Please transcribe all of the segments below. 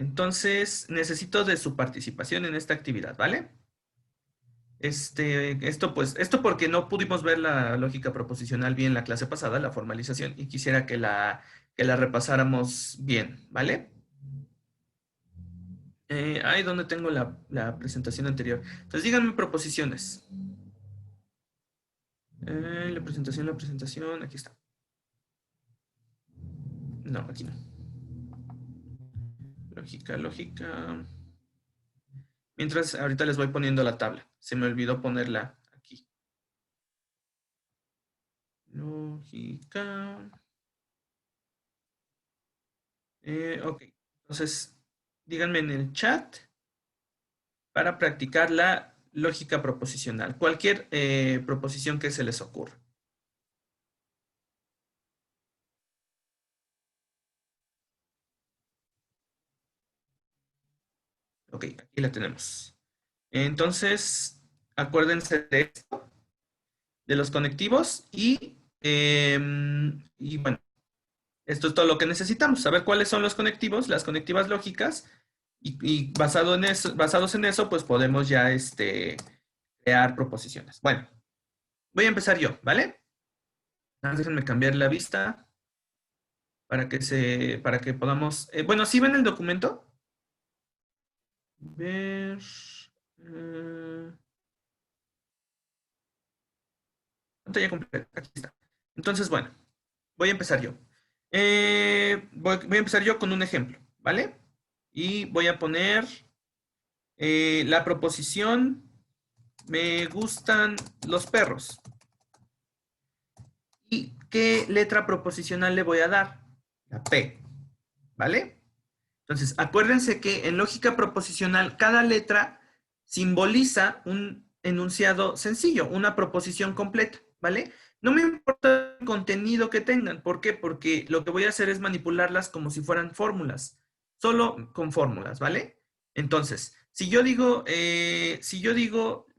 Entonces, necesito de su participación en esta actividad, ¿vale? Esto porque no pudimos ver la lógica proposicional bien la clase pasada, la formalización, y quisiera que la repasáramos bien, ¿vale? Ahí donde tengo la presentación anterior. Entonces, díganme proposiciones. La presentación, aquí está. No, aquí no. Lógica. Mientras, ahorita les voy poniendo la tabla. Se me olvidó ponerla aquí. Lógica. Ok. Entonces, díganme en el chat para practicar la lógica proposicional. Cualquier proposición que se les ocurra. Ok, aquí la tenemos. Entonces, acuérdense de esto, de los conectivos y bueno, esto es todo lo que necesitamos, saber cuáles son los conectivos, las conectivas lógicas y basados en eso, pues podemos ya crear proposiciones. Bueno, voy a empezar yo, ¿vale? Déjenme cambiar la vista para que podamos. Bueno, ¿sí ven el documento? Ver. eh, Pantalla completa. Aquí está. Entonces, bueno, voy a empezar yo. Voy a empezar yo con un ejemplo, ¿vale? Y voy a poner la proposición: me gustan los perros. ¿Y qué letra proposicional le voy a dar? La P, ¿vale? Entonces, acuérdense que en lógica proposicional cada letra simboliza un enunciado sencillo, una proposición completa, ¿vale? No me importa el contenido que tengan. ¿Por qué? Porque lo que voy a hacer es manipularlas como si fueran fórmulas, solo con fórmulas, ¿vale? Entonces, si yo digo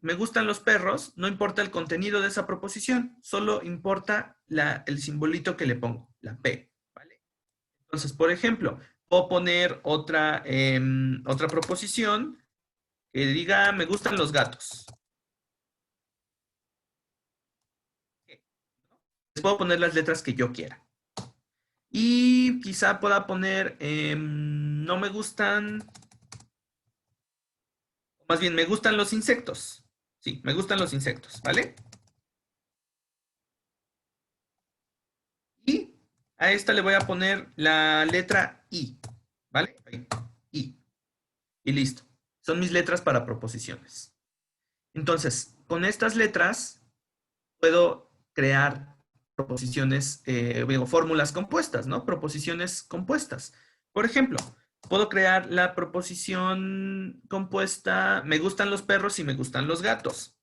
me gustan los perros, no importa el contenido de esa proposición, solo importa el simbolito que le pongo, la P, ¿vale? Entonces, por ejemplo, puedo poner otra proposición que diga, me gustan los gatos. Les puedo poner las letras que yo quiera. Y quizá pueda poner, no me gustan, más bien, me gustan los insectos. Sí, me gustan los insectos, ¿vale? Y a esta le voy a poner la letra I, ¿vale? Ahí, I. Y listo. Son mis letras para proposiciones. Entonces, con estas letras puedo crear proposiciones, digo, fórmulas compuestas, ¿no? Proposiciones compuestas. Por ejemplo, puedo crear la proposición compuesta, me gustan los perros y me gustan los gatos.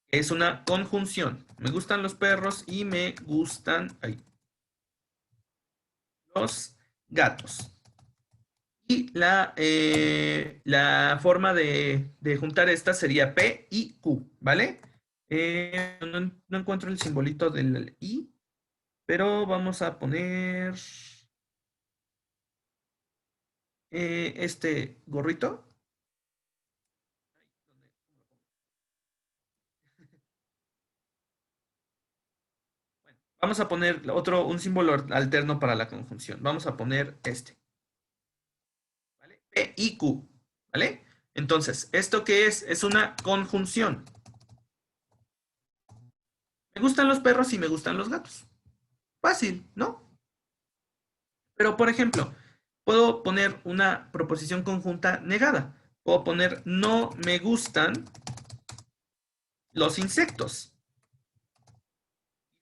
Es una conjunción. Me gustan los perros y me gustan los gatos. Y la forma de juntar estas sería P y Q, ¿vale? No encuentro el simbolito del I, pero vamos a poner este gorrito. Bueno, vamos a poner un símbolo alterno para la conjunción. Vamos a poner este, ¿vale? P y Q, ¿vale? Entonces, ¿esto qué es? Es una conjunción. Me gustan los perros y me gustan los gatos. Fácil, ¿no? Pero, por ejemplo, puedo poner una proposición conjunta negada. Puedo poner no me gustan los insectos.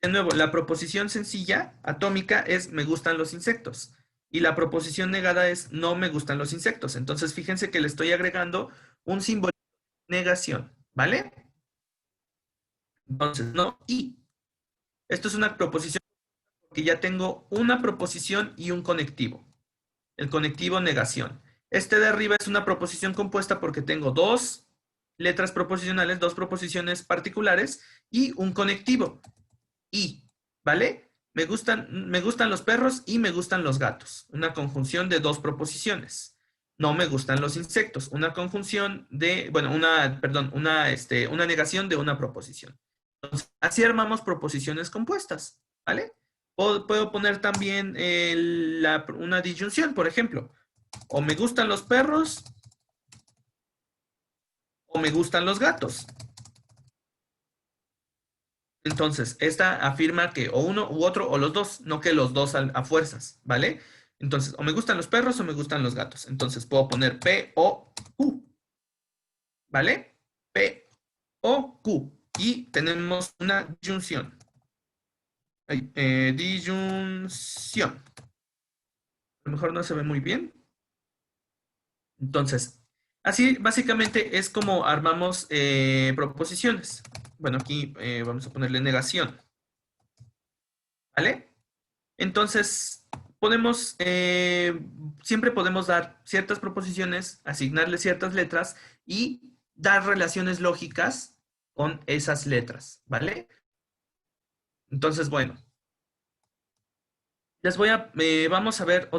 De nuevo, la proposición sencilla, atómica, es me gustan los insectos. Y la proposición negada es no me gustan los insectos. Entonces, fíjense que le estoy agregando un símbolo de negación, ¿vale? Entonces, no, y esto es una proposición porque ya tengo una proposición y un conectivo. El conectivo negación. Este de arriba es una proposición compuesta porque tengo dos letras proposicionales, dos proposiciones particulares y un conectivo. Y, ¿vale? me gustan los perros y me gustan los gatos. Una conjunción de dos proposiciones. No me gustan los insectos. Una conjunción de, bueno, perdón, una negación de una proposición. Entonces, así armamos proposiciones compuestas, ¿vale? Puedo poner también una disyunción, por ejemplo. O me gustan los perros o me gustan los gatos. Entonces, esta afirma que o uno u otro o los dos, no que los dos a fuerzas, ¿vale? Entonces, o me gustan los perros o me gustan los gatos. Entonces, puedo poner P o Q, ¿vale? P o Q. Y tenemos una disyunción. Disyunción. A lo mejor no se ve muy bien. Entonces, así básicamente es como armamos proposiciones. Bueno, aquí vamos a ponerle negación, ¿vale? Entonces, siempre podemos dar ciertas proposiciones, asignarle ciertas letras y dar relaciones lógicas con esas letras, ¿vale? Entonces, bueno, vamos a ver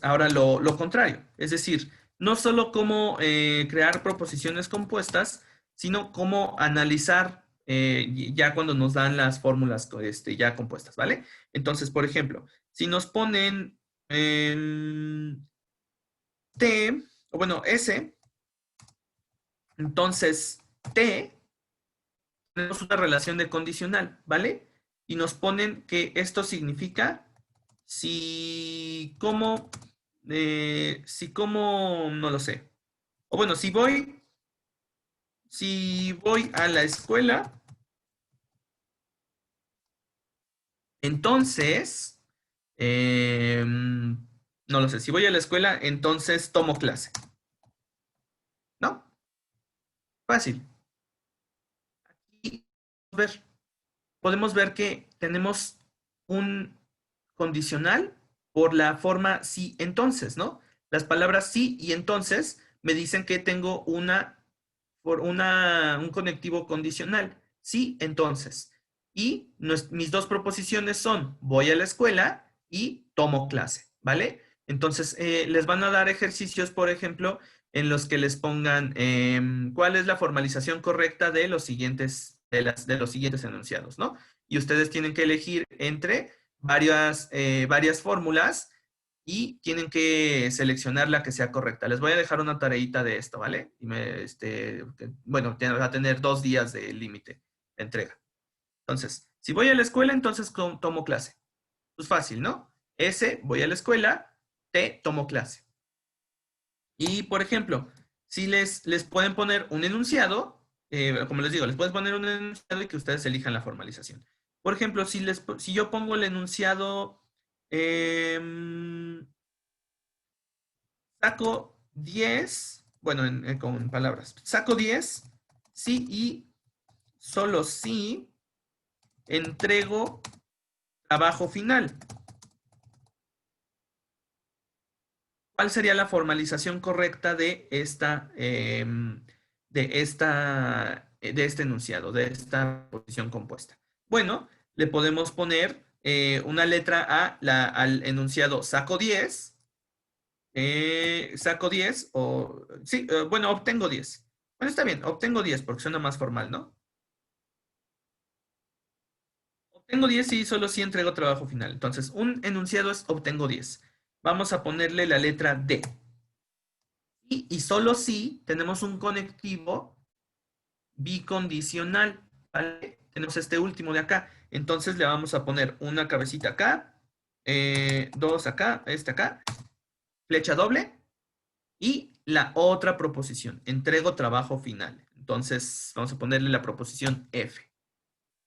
ahora lo contrario, es decir, no solo cómo crear proposiciones compuestas, sino cómo analizar ya cuando nos dan las fórmulas ya compuestas, ¿vale? Entonces, por ejemplo, si nos ponen T, o bueno, S, entonces T, tenemos una relación de condicional, ¿vale? Y nos ponen que esto significa no lo sé. O bueno, si voy a la escuela, entonces, no lo sé, si voy a la escuela, entonces tomo clase. ¿No? Fácil. Y podemos ver que tenemos un condicional por la forma sí, entonces, ¿no? Las palabras sí y entonces me dicen que tengo un conectivo condicional. Sí, entonces. Y mis dos proposiciones son voy a la escuela y tomo clase, ¿vale? Entonces, les van a dar ejercicios, por ejemplo, en los que les pongan cuál es la formalización correcta de de los siguientes enunciados, ¿no? Y ustedes tienen que elegir entre varias fórmulas y tienen que seleccionar la que sea correcta. Les voy a dejar una tareita de esto, ¿vale? Bueno, va a tener 2 días de límite de entrega. Entonces, si voy a la escuela, entonces tomo clase. Pues fácil, ¿no? S, voy a la escuela, T, tomo clase. Y, por ejemplo, si les pueden poner un enunciado, como les digo, les pueden poner un enunciado y que ustedes elijan la formalización. Por ejemplo, si yo pongo el enunciado, saco 10, bueno, con palabras, saco 10, sí y solo si entrego trabajo final. ¿Cuál sería la formalización correcta de este enunciado, de esta posición compuesta? Bueno, le podemos poner una letra A al enunciado saco 10 o, sí, bueno, obtengo 10. Bueno, está bien, obtengo 10 porque suena más formal, ¿no? Obtengo 10 y solo si entrego trabajo final. Entonces, un enunciado es obtengo 10. Vamos a ponerle la letra D. Y solo si tenemos un conectivo bicondicional, ¿vale? Tenemos este último de acá. Entonces le vamos a poner una cabecita acá, dos acá, acá, flecha doble y la otra proposición, entrego trabajo final. Entonces vamos a ponerle la proposición F.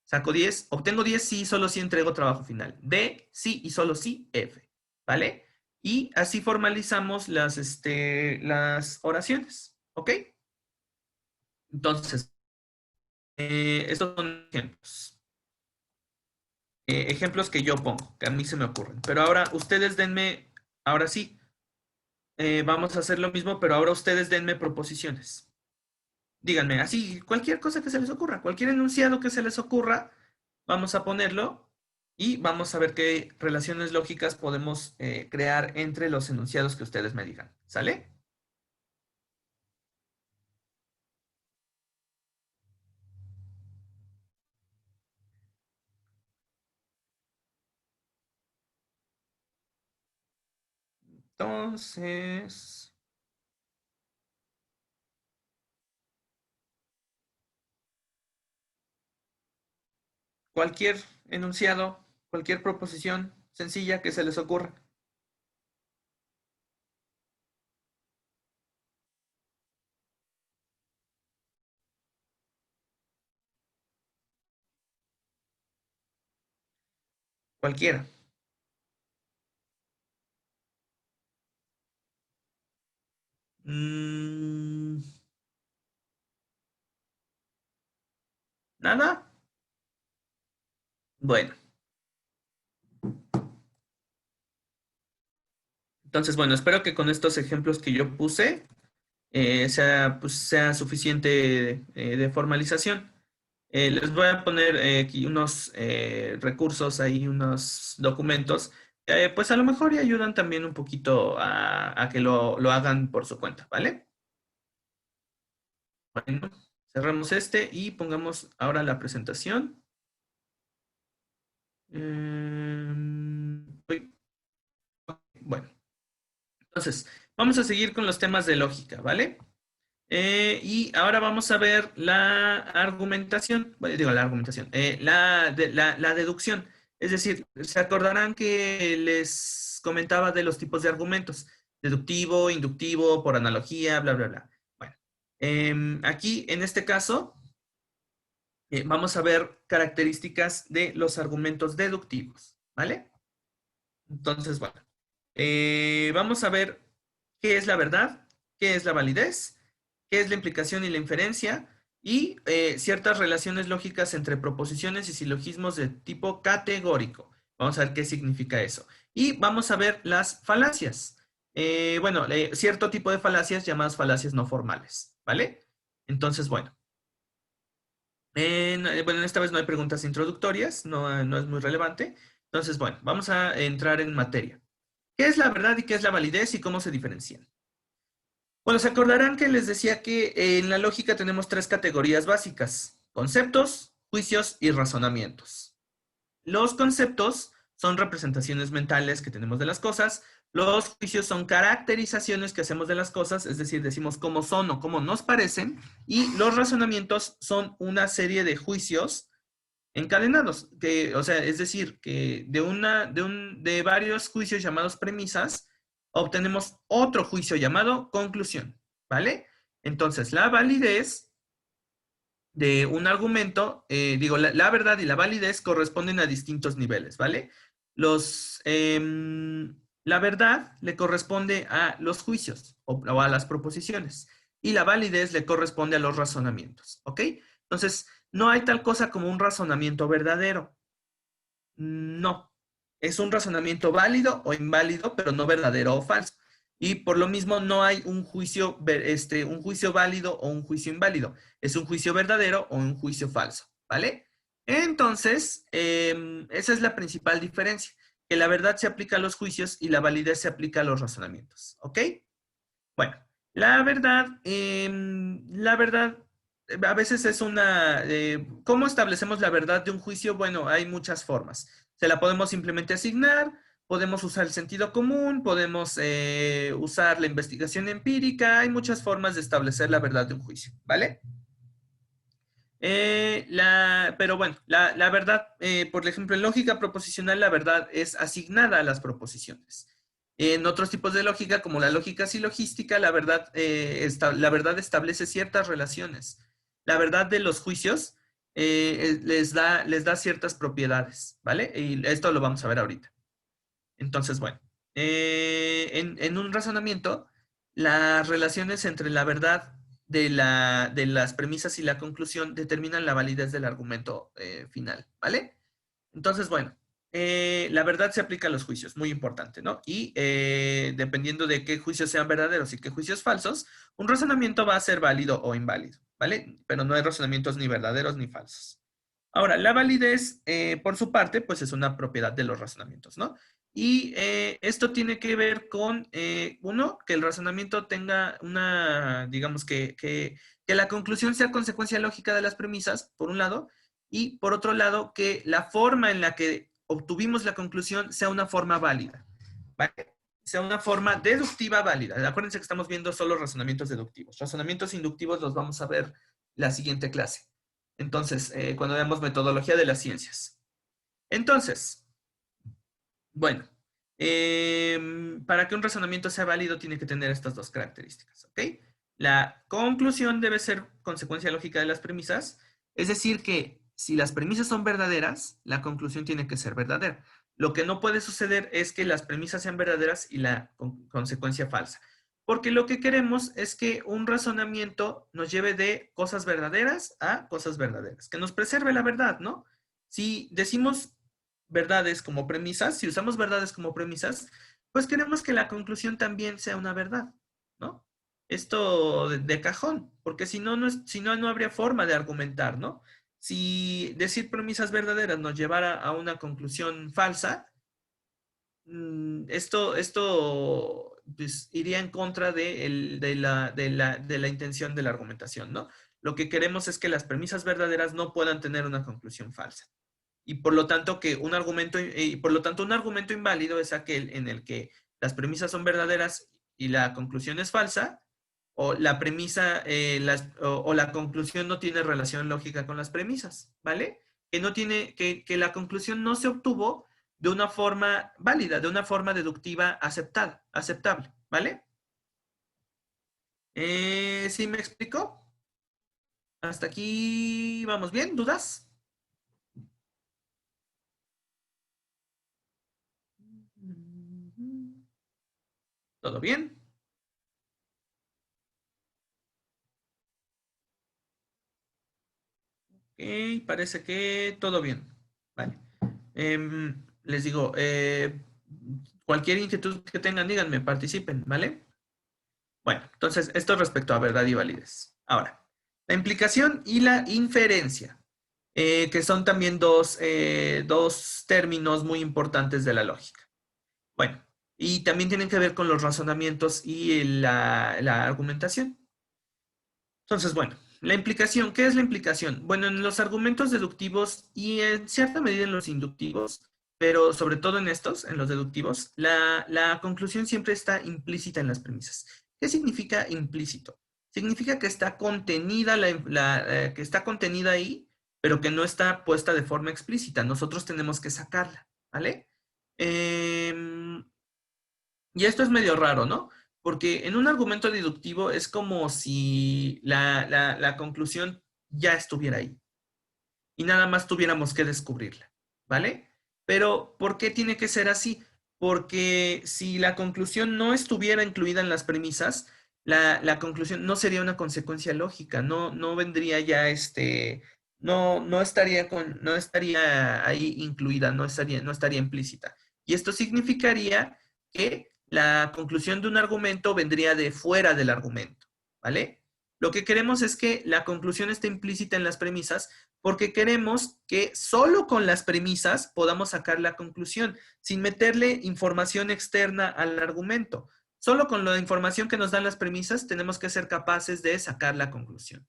Saco 10, obtengo 10 sí, solo si entrego trabajo final. D, sí y solo si F, ¿vale? Y así formalizamos las oraciones, ¿ok? Entonces, estos son ejemplos. Ejemplos que yo pongo, que a mí se me ocurren. Pero ahora ustedes denme, ahora sí, vamos a hacer lo mismo, pero ahora ustedes denme proposiciones. Díganme, así, cualquier cosa que se les ocurra, cualquier enunciado que se les ocurra, vamos a ponerlo. y vamos a ver qué relaciones lógicas podemos crear entre los enunciados que ustedes me digan. ¿Sale? Entonces, cualquier enunciado, cualquier proposición sencilla que se les ocurra. Cualquiera. Mm, ¿Nada? Bueno, entonces, bueno, espero que con estos ejemplos que yo puse sea, pues, sea suficiente de formalización. Les voy a poner aquí unos recursos ahí, unos documentos, pues a lo mejor y ayudan también un poquito a que lo hagan por su cuenta, ¿vale? Bueno, cerramos este y pongamos ahora la presentación. Uy, bueno, entonces, vamos a seguir con los temas de lógica, ¿vale? Y ahora vamos a ver la argumentación, bueno, digo la argumentación, la deducción. Es decir, se acordarán que les comentaba de los tipos de argumentos, deductivo, inductivo, por analogía, bla, bla, bla. Bueno, aquí en este caso vamos a ver características de los argumentos deductivos, ¿vale? Entonces, bueno, vamos a ver qué es la verdad, qué es la validez, qué es la implicación y la inferencia, y ciertas relaciones lógicas entre proposiciones y silogismos de tipo categórico. Vamos a ver qué significa eso. Y vamos a ver las falacias. Bueno, cierto tipo de falacias llamadas falacias no formales, ¿vale? Entonces, bueno. Bueno, esta vez no hay preguntas introductorias, no es muy relevante. Entonces, bueno, vamos a entrar en materia. ¿Qué es la verdad y qué es la validez y cómo se diferencian? Bueno, se acordarán que les decía que en la lógica tenemos tres categorías básicas: conceptos, juicios y razonamientos. Los conceptos son representaciones mentales que tenemos de las cosas. Los juicios son caracterizaciones que hacemos de las cosas, es decir, decimos cómo son o cómo nos parecen. Y los razonamientos son una serie de juicios encadenados, que, o sea, es decir, que de varios juicios llamados premisas, obtenemos otro juicio llamado conclusión, ¿vale? Entonces, la validez de un argumento, digo, la verdad y la validez corresponden a distintos niveles, ¿vale? La verdad le corresponde a los juicios o a las proposiciones, y la validez le corresponde a los razonamientos, ¿ok? Entonces, no hay tal cosa como un razonamiento verdadero. No, es un razonamiento válido o inválido, pero no verdadero o falso. Y por lo mismo no hay un juicio válido o un juicio inválido. Es un juicio verdadero o un juicio falso, ¿vale? Entonces, esa es la principal diferencia, que la verdad se aplica a los juicios y la validez se aplica a los razonamientos, ¿ok? Bueno, la verdad, a veces es ¿cómo establecemos la verdad de un juicio? Bueno, hay muchas formas. Se la podemos simplemente asignar, podemos usar el sentido común, podemos usar la investigación empírica, hay muchas formas de establecer la verdad de un juicio, ¿vale? Pero bueno, la verdad, por ejemplo, en lógica proposicional, la verdad es asignada a las proposiciones. En otros tipos de lógica, como la lógica silogística, la verdad establece ciertas relaciones. La verdad de los juicios les da ciertas propiedades, ¿vale? Y esto lo vamos a ver ahorita. Entonces, bueno, en un razonamiento, las relaciones entre la verdad de las premisas y la conclusión determinan la validez del argumento final, ¿vale? Entonces, bueno, la verdad se aplica a los juicios, muy importante, ¿no? Y dependiendo de qué juicios sean verdaderos y qué juicios falsos, un razonamiento va a ser válido o inválido, ¿vale? Pero no hay razonamientos ni verdaderos ni falsos. Ahora, la validez, por su parte, pues es una propiedad de los razonamientos, ¿no? Y esto tiene que ver con, uno, que el razonamiento tenga una, digamos que la conclusión sea consecuencia lógica de las premisas, por un lado, y por otro lado, que la forma en la que obtuvimos la conclusión sea una forma válida, ¿vale? Sea una forma deductiva válida. Acuérdense que estamos viendo solo razonamientos deductivos. Razonamientos inductivos los vamos a ver la siguiente clase. Entonces, cuando veamos metodología de las ciencias. Entonces, bueno, para que un razonamiento sea válido tiene que tener estas dos características, ¿ok? La conclusión debe ser consecuencia lógica de las premisas, es decir, que si las premisas son verdaderas, la conclusión tiene que ser verdadera. Lo que no puede suceder es que las premisas sean verdaderas y la consecuencia falsa. Porque lo que queremos es que un razonamiento nos lleve de cosas verdaderas a cosas verdaderas, que nos preserve la verdad, ¿no? Si decimos verdades como premisas, si usamos verdades como premisas, pues queremos que la conclusión también sea una verdad, ¿no? Esto de cajón, porque si no, si no, no habría forma de argumentar, ¿no? Si decir premisas verdaderas nos llevara a una conclusión falsa, esto pues, iría en contra de la intención de la argumentación, ¿no? Lo que queremos es que las premisas verdaderas no puedan tener una conclusión falsa. Y por lo tanto un argumento inválido es aquel en el que las premisas son verdaderas y la conclusión es falsa, o la premisa o la conclusión no tiene relación lógica con las premisas, ¿vale? Que la conclusión no se obtuvo de una forma válida, de una forma deductiva aceptable, ¿vale? ¿Sí me explico? Hasta aquí vamos bien, ¿dudas? ¿Todo bien? Ok, parece que todo bien. Vale. Les digo, cualquier inquietud que tengan, díganme, participen, ¿vale? Bueno, entonces, esto respecto a verdad y validez. Ahora, la implicación y la inferencia, que son también dos términos muy importantes de la lógica. Bueno, y también tienen que ver con los razonamientos y la argumentación. Entonces, bueno, la implicación, ¿qué es la implicación? Bueno, en los argumentos deductivos y en cierta medida en los inductivos, pero sobre todo en estos, en los deductivos, la conclusión siempre está implícita en las premisas. ¿Qué significa implícito? Significa que está contenida, que está contenida ahí, pero que no está puesta de forma explícita. Nosotros tenemos que sacarla, ¿vale? Em, y esto es medio raro, ¿no? Porque en un argumento deductivo es como si la conclusión ya estuviera ahí y nada más tuviéramos que descubrirla, ¿vale? Pero ¿por qué tiene que ser así? Porque si la conclusión no estuviera incluida en las premisas, la conclusión no sería una consecuencia lógica, no vendría ya no estaría ahí incluida, no estaría implícita. Y esto significaría que la conclusión de un argumento vendría de fuera del argumento, ¿vale? Lo que queremos es que la conclusión esté implícita en las premisas porque queremos que solo con las premisas podamos sacar la conclusión, sin meterle información externa al argumento. Solo con la información que nos dan las premisas tenemos que ser capaces de sacar la conclusión.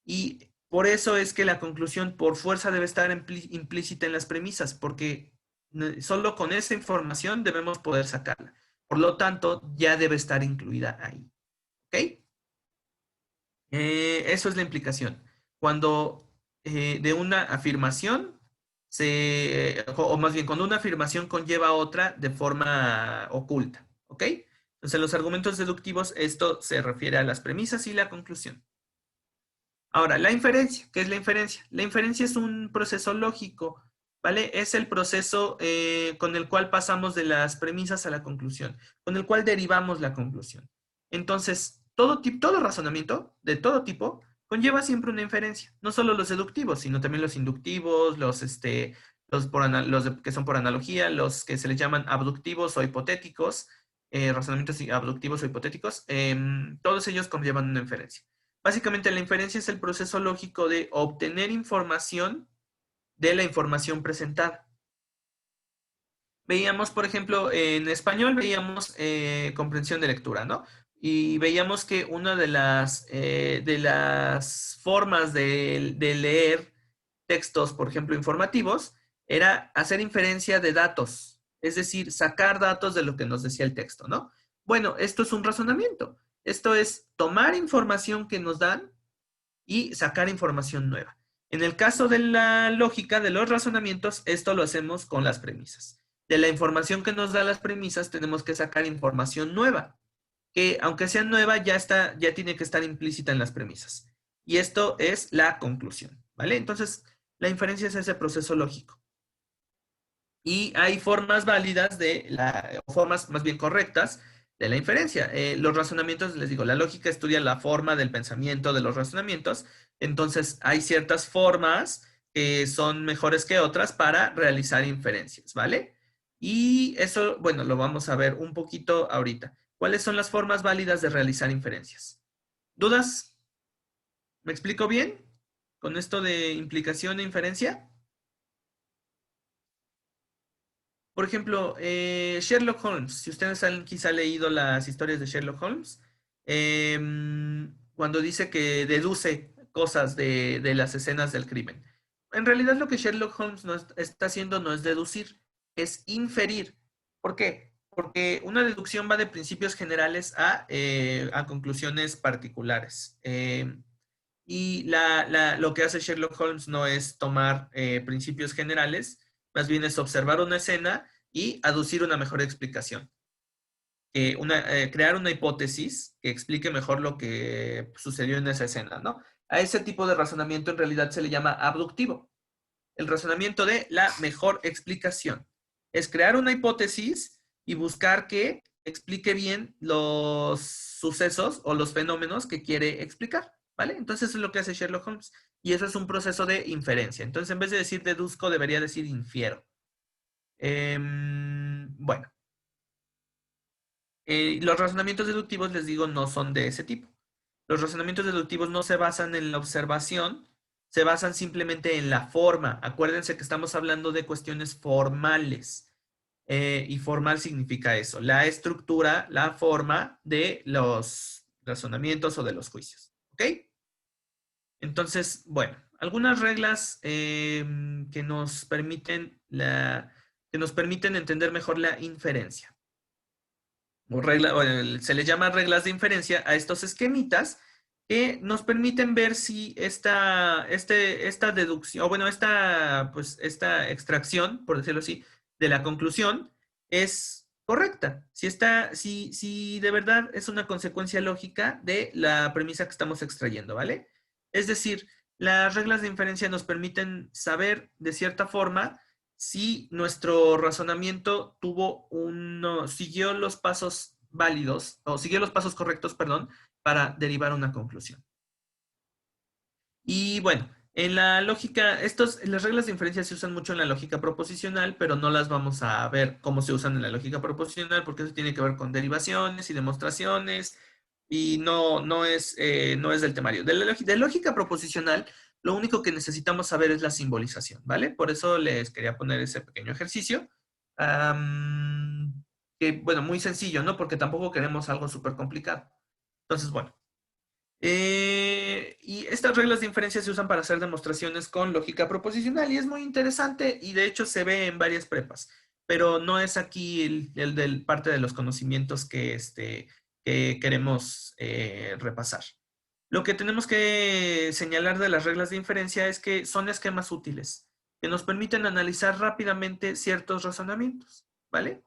Y por eso es que la conclusión por fuerza debe estar implícita en las premisas, porque solo con esa información debemos poder sacarla. Por lo tanto, ya debe estar incluida ahí. ¿Ok? Eso es la implicación. Cuando de una afirmación o más bien, cuando una afirmación conlleva a otra de forma oculta. ¿Ok? Entonces, en los argumentos deductivos, esto se refiere a las premisas y la conclusión. Ahora, la inferencia. ¿Qué es la inferencia? La inferencia es un proceso lógico, ¿vale? Es el proceso con el cual pasamos de las premisas a la conclusión, con el cual derivamos la conclusión. Entonces, todo razonamiento de todo tipo conlleva siempre una inferencia. No solo los deductivos, sino también los inductivos, los que son por analogía, los que se les llaman abductivos o hipotéticos, razonamientos abductivos o hipotéticos, todos ellos conllevan una inferencia. Básicamente la inferencia es el proceso lógico de obtener información de la información presentada. Veíamos, por ejemplo, en español veíamos comprensión de lectura, ¿no? Y veíamos que una de las formas de leer textos, por ejemplo, informativos, era hacer inferencia de datos, es decir, sacar datos de lo que nos decía el texto, ¿no? Bueno, esto es un razonamiento. Esto es tomar información que nos dan y sacar información nueva. En el caso de la lógica, de los razonamientos, esto lo hacemos con las premisas. De la información que nos da las premisas, tenemos que sacar información nueva, que aunque sea nueva, ya tiene que estar implícita en las premisas. Y esto es la conclusión, ¿vale? Entonces, la inferencia es ese proceso lógico. Y hay formas válidas o formas más bien correctas de la inferencia. Los razonamientos, les digo, la lógica estudia la forma del pensamiento de los razonamientos. Entonces, hay ciertas formas que son mejores que otras para realizar inferencias, ¿vale? Y eso, bueno, lo vamos a ver un poquito ahorita. ¿Cuáles son las formas válidas de realizar inferencias? ¿Dudas? ¿Me explico bien con esto de implicación e inferencia? Por ejemplo, Sherlock Holmes, si ustedes han quizá leído las historias de Sherlock Holmes, cuando dice que deduce cosas de las escenas del crimen. En realidad lo que Sherlock Holmes está haciendo no es deducir, es inferir. ¿Por qué? Porque una deducción va de principios generales a conclusiones particulares. Y lo que hace Sherlock Holmes no es tomar principios generales, más bien es observar una escena y aducir una mejor explicación. Crear una hipótesis que explique mejor lo que sucedió en esa escena, ¿no? A ese tipo de razonamiento en realidad se le llama abductivo. El razonamiento de la mejor explicación. Es crear una hipótesis y buscar que explique bien los sucesos o los fenómenos que quiere explicar, ¿vale? Entonces eso es lo que hace Sherlock Holmes. Y eso es un proceso de inferencia. Entonces en vez de decir deduzco, debería decir infiero. Bueno, los razonamientos deductivos, les digo, no son de ese tipo. Los razonamientos deductivos no se basan en la observación, se basan simplemente en la forma. Acuérdense que estamos hablando de cuestiones formales. Y formal significa eso, la estructura, la forma de los razonamientos o de los juicios. ¿Ok? Entonces, bueno, algunas reglas que nos permiten entender mejor la inferencia. Se les llama reglas de inferencia a estos esquemitas que nos permiten ver si esta deducción, o bueno, esta extracción, por decirlo así, de la conclusión es correcta. Si de verdad es una consecuencia lógica de la premisa que estamos extrayendo, ¿vale? Es decir, las reglas de inferencia nos permiten saber de cierta forma si nuestro razonamiento siguió los pasos válidos, o siguió los pasos correctos, perdón, para derivar una conclusión. Y bueno, en la lógica, las reglas de inferencia se usan mucho en la lógica proposicional, pero no las vamos a ver cómo se usan en la lógica proposicional, porque eso tiene que ver con derivaciones y demostraciones, y no es del temario. De lógica proposicional, lo único que necesitamos saber es la simbolización, ¿vale? Por eso les quería poner ese pequeño ejercicio. Que, bueno, muy sencillo, ¿no? Porque tampoco queremos algo súper complicado. Entonces, bueno. Y estas reglas de inferencia se usan para hacer demostraciones con lógica proposicional y es muy interesante y de hecho se ve en varias prepas, pero no es aquí el del parte de los conocimientos que queremos repasar. Lo que tenemos que señalar de las reglas de inferencia es que son esquemas útiles que nos permiten analizar rápidamente ciertos razonamientos, ¿vale?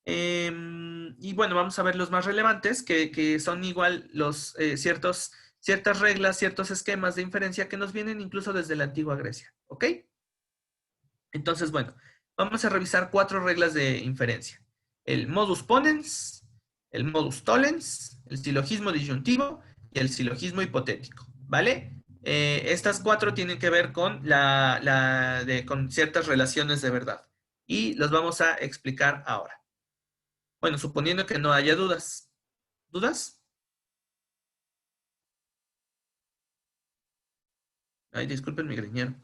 Y bueno, vamos a ver los más relevantes, que son igual ciertas reglas, ciertos esquemas de inferencia que nos vienen incluso desde la antigua Grecia, ¿ok? Entonces, bueno, vamos a revisar 4 reglas de inferencia. El modus ponens, el modus tollens, el silogismo disyuntivo y el silogismo hipotético, ¿vale? Estas 4 tienen que ver con ciertas relaciones de verdad y los vamos a explicar ahora. Bueno, suponiendo que no haya dudas. ¿Dudas? Ay, disculpen mi greñero.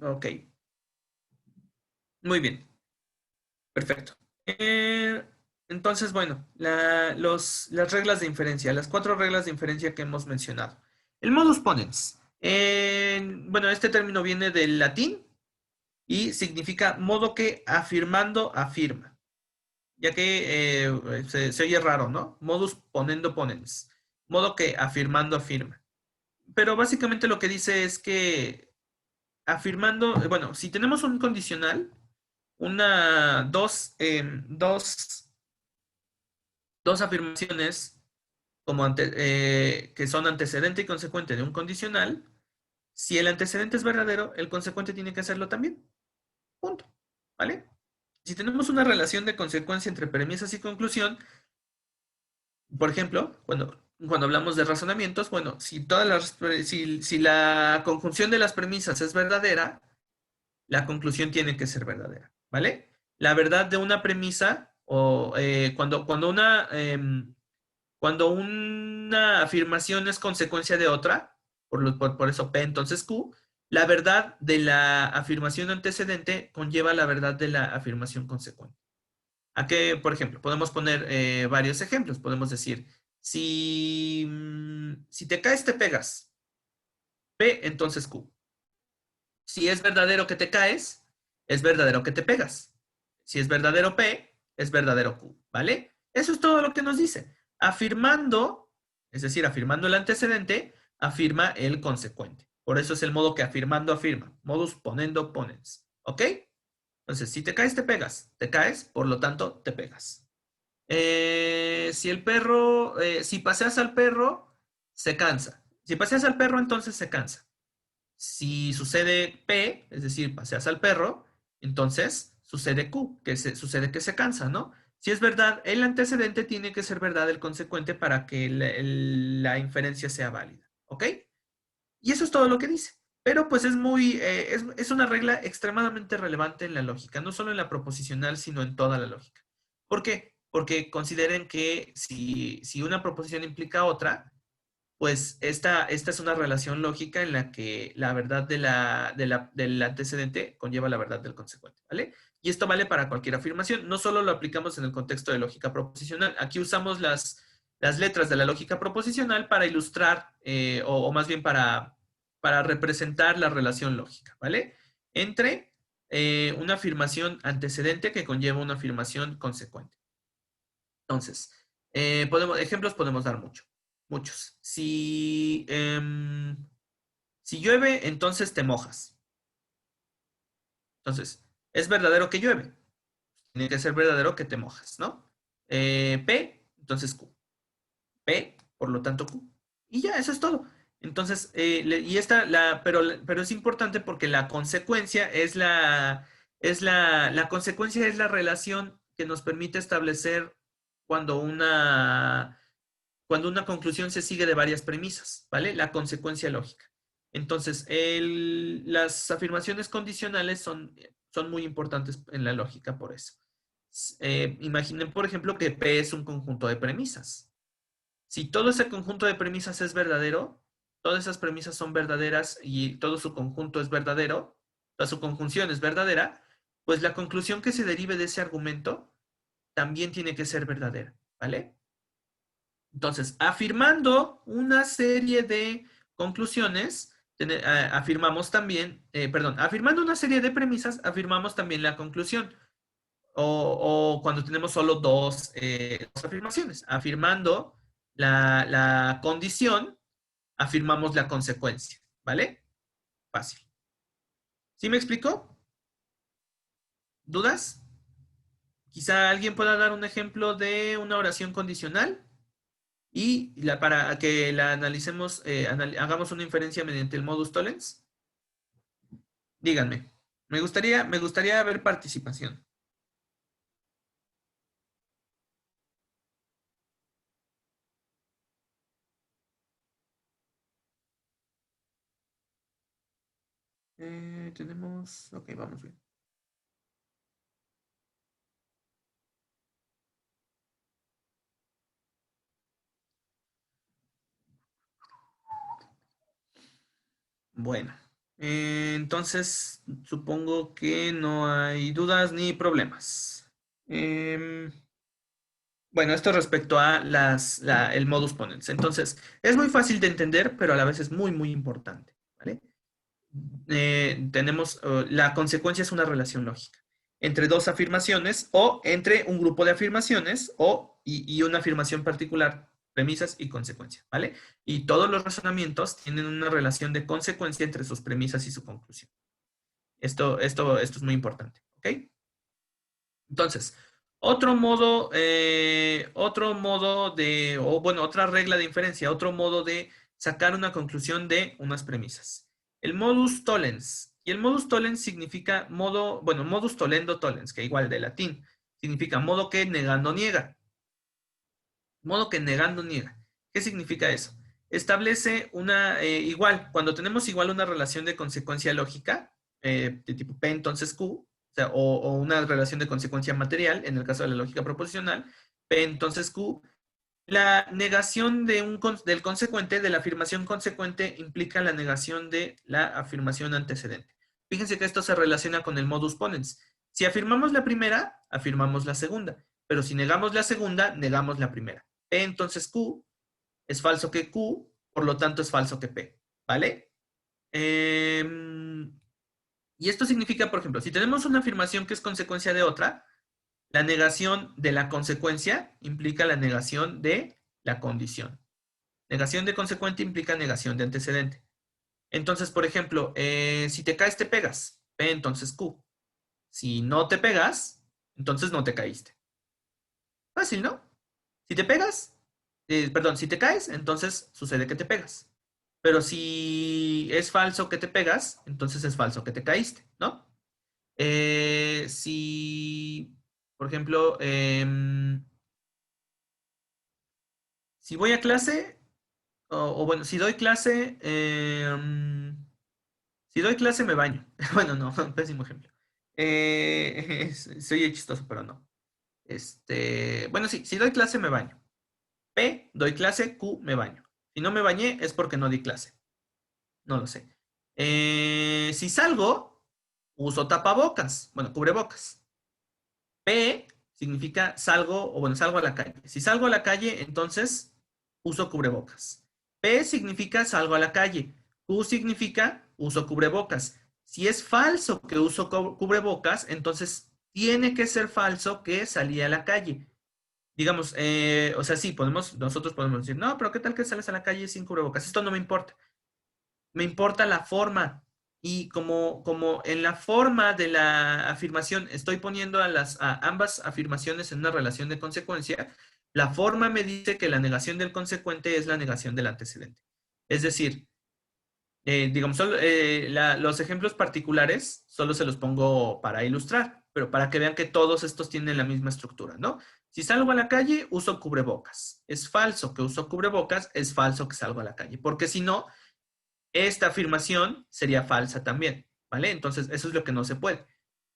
Ok, muy bien, perfecto. Entonces, bueno, las reglas de inferencia, las cuatro reglas de inferencia que hemos mencionado. El modus ponens. Bueno, este término viene del latín y significa modo que afirmando afirma, ya que se oye raro, ¿no? Modus ponendo ponens, modo que afirmando afirma. Pero básicamente lo que dice es que afirmando, bueno, si tenemos un condicional, dos afirmaciones que son antecedente y consecuente de un condicional, si el antecedente es verdadero, el consecuente tiene que serlo también. Punto. ¿Vale? Si tenemos una relación de consecuencia entre premisas y conclusión, por ejemplo, cuando hablamos de razonamientos, bueno, si la conjunción de las premisas es verdadera, la conclusión tiene que ser verdadera, ¿vale? La verdad de una premisa o cuando una afirmación es consecuencia de otra, por eso P entonces Q, la verdad de la afirmación antecedente conlleva la verdad de la afirmación consecuente. ¿A qué, por ejemplo? Podemos poner varios ejemplos. Podemos decir, si te caes, te pegas. P, entonces Q. Si es verdadero que te caes, es verdadero que te pegas. Si es verdadero P, es verdadero Q, ¿vale? Eso es todo lo que nos dice. Afirmando, es decir, afirmando el antecedente, afirma el consecuente. Por eso es el modo que afirmando afirma. Modus ponendo ponens. ¿Ok? Entonces, si te caes, te pegas. Te caes, por lo tanto, te pegas. Si paseas al perro, se cansa. Si paseas al perro, entonces se cansa. Si sucede P, es decir, paseas al perro, entonces sucede Q, sucede que se cansa, ¿no? Si es verdad, el antecedente tiene que ser verdad el consecuente para que la inferencia sea válida, ¿ok? Y eso es todo lo que dice. Pero pues es una regla extremadamente relevante en la lógica, no solo en la proposicional, sino en toda la lógica. ¿Por qué? Porque consideren que si una proposición implica otra, pues esta es una relación lógica en la que la verdad del antecedente conlleva la verdad del consecuente, ¿vale? Y esto vale para cualquier afirmación. No solo lo aplicamos en el contexto de lógica proposicional. Aquí usamos las letras de la lógica proposicional para ilustrar, o más bien para representar la relación lógica, ¿vale? Entre una afirmación antecedente que conlleva una afirmación consecuente. Entonces, ejemplos podemos dar muchos. Si llueve, entonces te mojas. Entonces, es verdadero que llueve. Tiene que ser verdadero que te mojas, ¿no? P, entonces Q. P, por lo tanto Q. Y ya, eso es todo. Entonces, pero es importante porque la consecuencia la consecuencia es la relación que nos permite establecer cuando una cuando una conclusión se sigue de varias premisas, ¿vale? La consecuencia lógica. Entonces, las afirmaciones condicionales son muy importantes en la lógica por eso. Imaginen, por ejemplo, que P es un conjunto de premisas. Si todo ese conjunto de premisas es verdadero, todas esas premisas son verdaderas y todo su conjunto es verdadero, toda su conjunción es verdadera, pues la conclusión que se derive de ese argumento también tiene que ser verdadera, ¿vale? Entonces, afirmando una serie de conclusiones, afirmamos también, perdón, afirmando una serie de premisas, afirmamos también la conclusión. O cuando tenemos solo dos afirmaciones. Afirmando la condición, afirmamos la consecuencia. ¿Vale? Fácil. ¿Sí me explico? ¿Dudas? Quizá alguien pueda dar un ejemplo de una oración condicional y para que la analicemos, hagamos una inferencia mediante el modus tollens. Díganme. Me gustaría ver participación. Ok, vamos bien. Bueno, entonces supongo que no hay dudas ni problemas. Em, bueno, esto respecto a el modus ponens. Entonces, es muy fácil de entender, pero a la vez es muy, muy importante, ¿vale? Tenemos, la consecuencia es una relación lógica entre dos afirmaciones o entre un grupo de afirmaciones y una afirmación particular, premisas y consecuencia, ¿vale? Y todos los razonamientos tienen una relación de consecuencia entre sus premisas y su conclusión. Esto es muy importante, ¿ok? Entonces, otro modo de, o bueno, otra regla de inferencia, otro modo de sacar una conclusión de unas premisas. El modus tollens. Y el modus tollens significa modo, bueno, modus tollendo tollens, que igual de latín, significa modo que negando niega. Modo que negando niega. ¿Qué significa eso? Establece igual, cuando tenemos igual una relación de consecuencia lógica, de tipo P entonces Q, o sea, o una relación de consecuencia material, en el caso de la lógica proposicional, P entonces Q, la negación del consecuente, de la afirmación consecuente, implica la negación de la afirmación antecedente. Fíjense que esto se relaciona con el modus ponens. Si afirmamos la primera, afirmamos la segunda, pero si negamos la segunda, negamos la primera. P entonces Q es falso que Q, por lo tanto es falso que P, ¿vale? Y esto significa, por ejemplo, si tenemos una afirmación que es consecuencia de otra, la negación de la consecuencia implica la negación de la condición. Negación de consecuente implica negación de antecedente. Entonces, por ejemplo, si te caes, te pegas. P entonces Q. Si no te pegas, entonces no te caíste. Fácil, ¿no? Si te pegas, perdón, si te caes, entonces sucede que te pegas. Pero si es falso que te pegas, entonces es falso que te caíste, ¿no? Si, por ejemplo, si voy a clase, o bueno, si doy clase me baño. Bueno, no, pésimo ejemplo. Soy chistoso, pero no. Bueno, sí, si doy clase me baño. P, doy clase, Q, me baño. Si no me bañé es porque no di clase. No lo sé. Si salgo, uso tapabocas. Bueno, cubrebocas. P significa salgo, o bueno, salgo a la calle. Si salgo a la calle, entonces uso cubrebocas. P significa salgo a la calle. Q significa uso cubrebocas. Si es falso que uso cubrebocas, entonces tiene que ser falso que salí a la calle. Digamos, o sea, sí, nosotros podemos decir, no, pero ¿qué tal que sales a la calle sin cubrebocas? Esto no me importa. Me importa la forma. Y como en la forma de la afirmación estoy poniendo a ambas afirmaciones en una relación de consecuencia, la forma me dice que la negación del consecuente es la negación del antecedente. Es decir, digamos, los ejemplos particulares solo se los pongo para ilustrar, pero para que vean que todos estos tienen la misma estructura, ¿no? Si salgo a la calle, uso cubrebocas. Es falso que uso cubrebocas, es falso que salgo a la calle, porque si no, esta afirmación sería falsa también, ¿vale? Entonces, eso es lo que no se puede.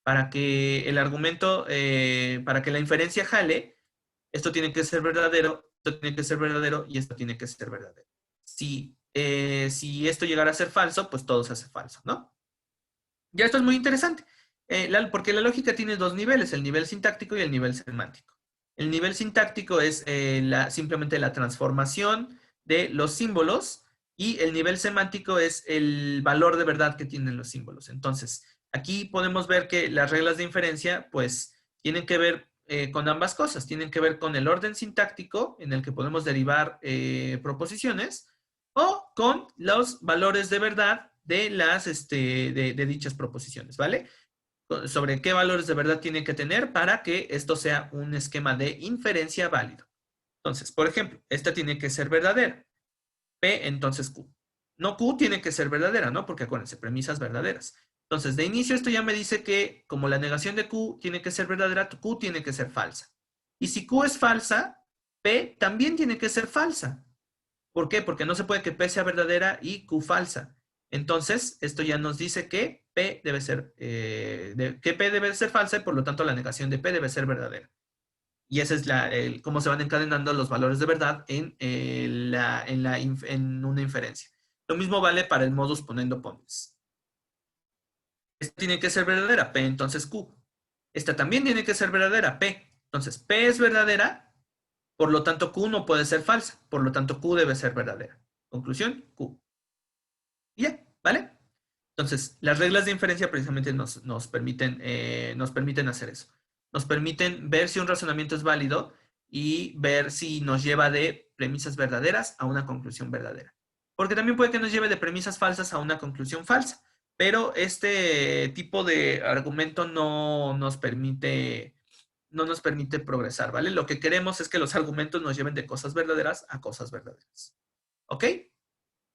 Para que el argumento, para que la inferencia jale, esto tiene que ser verdadero, esto tiene que ser verdadero y esto tiene que ser verdadero. Si esto llegara a ser falso, pues todo se hace falso, ¿no? Ya esto es muy interesante, porque la lógica tiene dos niveles, el nivel sintáctico y el nivel semántico. El nivel sintáctico es simplemente la transformación de los símbolos y el nivel semántico es el valor de verdad que tienen los símbolos. Entonces, aquí podemos ver que las reglas de inferencia, pues, tienen que ver con ambas cosas. Tienen que ver con el orden sintáctico, en el que podemos derivar proposiciones, o con los valores de verdad de dichas proposiciones, ¿vale? Sobre qué valores de verdad tienen que tener para que esto sea un esquema de inferencia válido. Entonces, por ejemplo, esta tiene que ser verdadera. P, entonces Q. No Q tiene que ser verdadera, ¿no? Porque acuérdense, premisas verdaderas. Entonces, de inicio esto ya me dice que como la negación de Q tiene que ser verdadera, Q tiene que ser falsa. Y si Q es falsa, P también tiene que ser falsa. ¿Por qué? Porque no se puede que P sea verdadera y Q falsa. Entonces, esto ya nos dice que P debe ser, que P debe ser falsa y por lo tanto la negación de P debe ser verdadera. Y ese es cómo se van encadenando los valores de verdad en una inferencia. Lo mismo vale para el modus ponendo ponens. Esta tiene que ser verdadera, P entonces Q. Esta también tiene que ser verdadera, P. Entonces P es verdadera, por lo tanto Q no puede ser falsa, por lo tanto Q debe ser verdadera. Conclusión, Q. Y ya, ¿vale? Entonces, las reglas de inferencia precisamente nos permiten hacer eso. Nos permiten ver si un razonamiento es válido y ver si nos lleva de premisas verdaderas a una conclusión verdadera. Porque también puede que nos lleve de premisas falsas a una conclusión falsa. Pero este tipo de argumento no nos permite progresar, ¿vale? Lo que queremos es que los argumentos nos lleven de cosas verdaderas a cosas verdaderas. ¿Ok?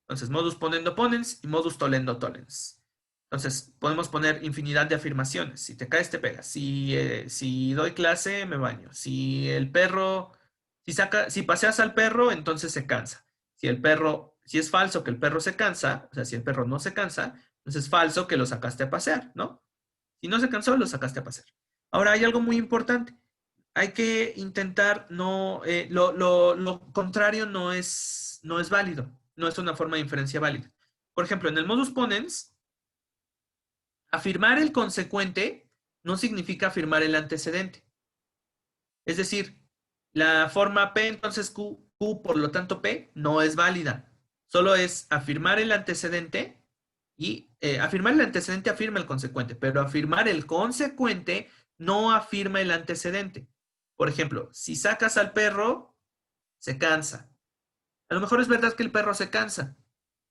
Entonces, modus ponendo ponens y modus tollendo tollens. Entonces, podemos poner infinidad de afirmaciones. Si te caes, te pegas. Si doy clase, me baño. Si el perro, si paseas al perro, entonces se cansa. Si es falso que el perro se cansa, o sea, si el perro no se cansa, entonces es falso que lo sacaste a pasear, ¿no? Si no se cansó, lo sacaste a pasear. Ahora, hay algo muy importante. Hay que intentar no, lo contrario no es válido, no es una forma de inferencia válida. Por ejemplo, en el modus ponens, afirmar el consecuente no significa afirmar el antecedente. Es decir, la forma P, entonces Q, por lo tanto P, no es válida. Solo es afirmar el antecedente y afirmar el antecedente afirma el consecuente, pero afirmar el consecuente no afirma el antecedente. Por ejemplo, si sacas al perro, se cansa. A lo mejor es verdad que el perro se cansa,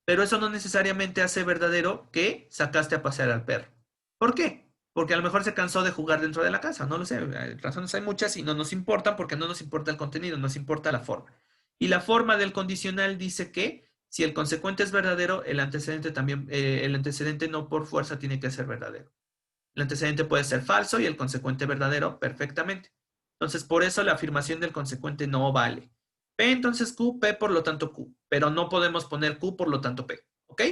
pero eso no necesariamente hace verdadero que sacaste a pasear al perro. ¿Por qué? Porque a lo mejor se cansó de jugar dentro de la casa, no lo sé. Razones hay muchas y no nos importan porque no nos importa el contenido, nos importa la forma. Y la forma del condicional dice que si el consecuente es verdadero, el antecedente también, el antecedente no por fuerza tiene que ser verdadero. El antecedente puede ser falso y el consecuente verdadero perfectamente. Entonces, por eso la afirmación del consecuente no vale. P entonces Q, P por lo tanto Q, pero no podemos poner Q por lo tanto P, ¿ok?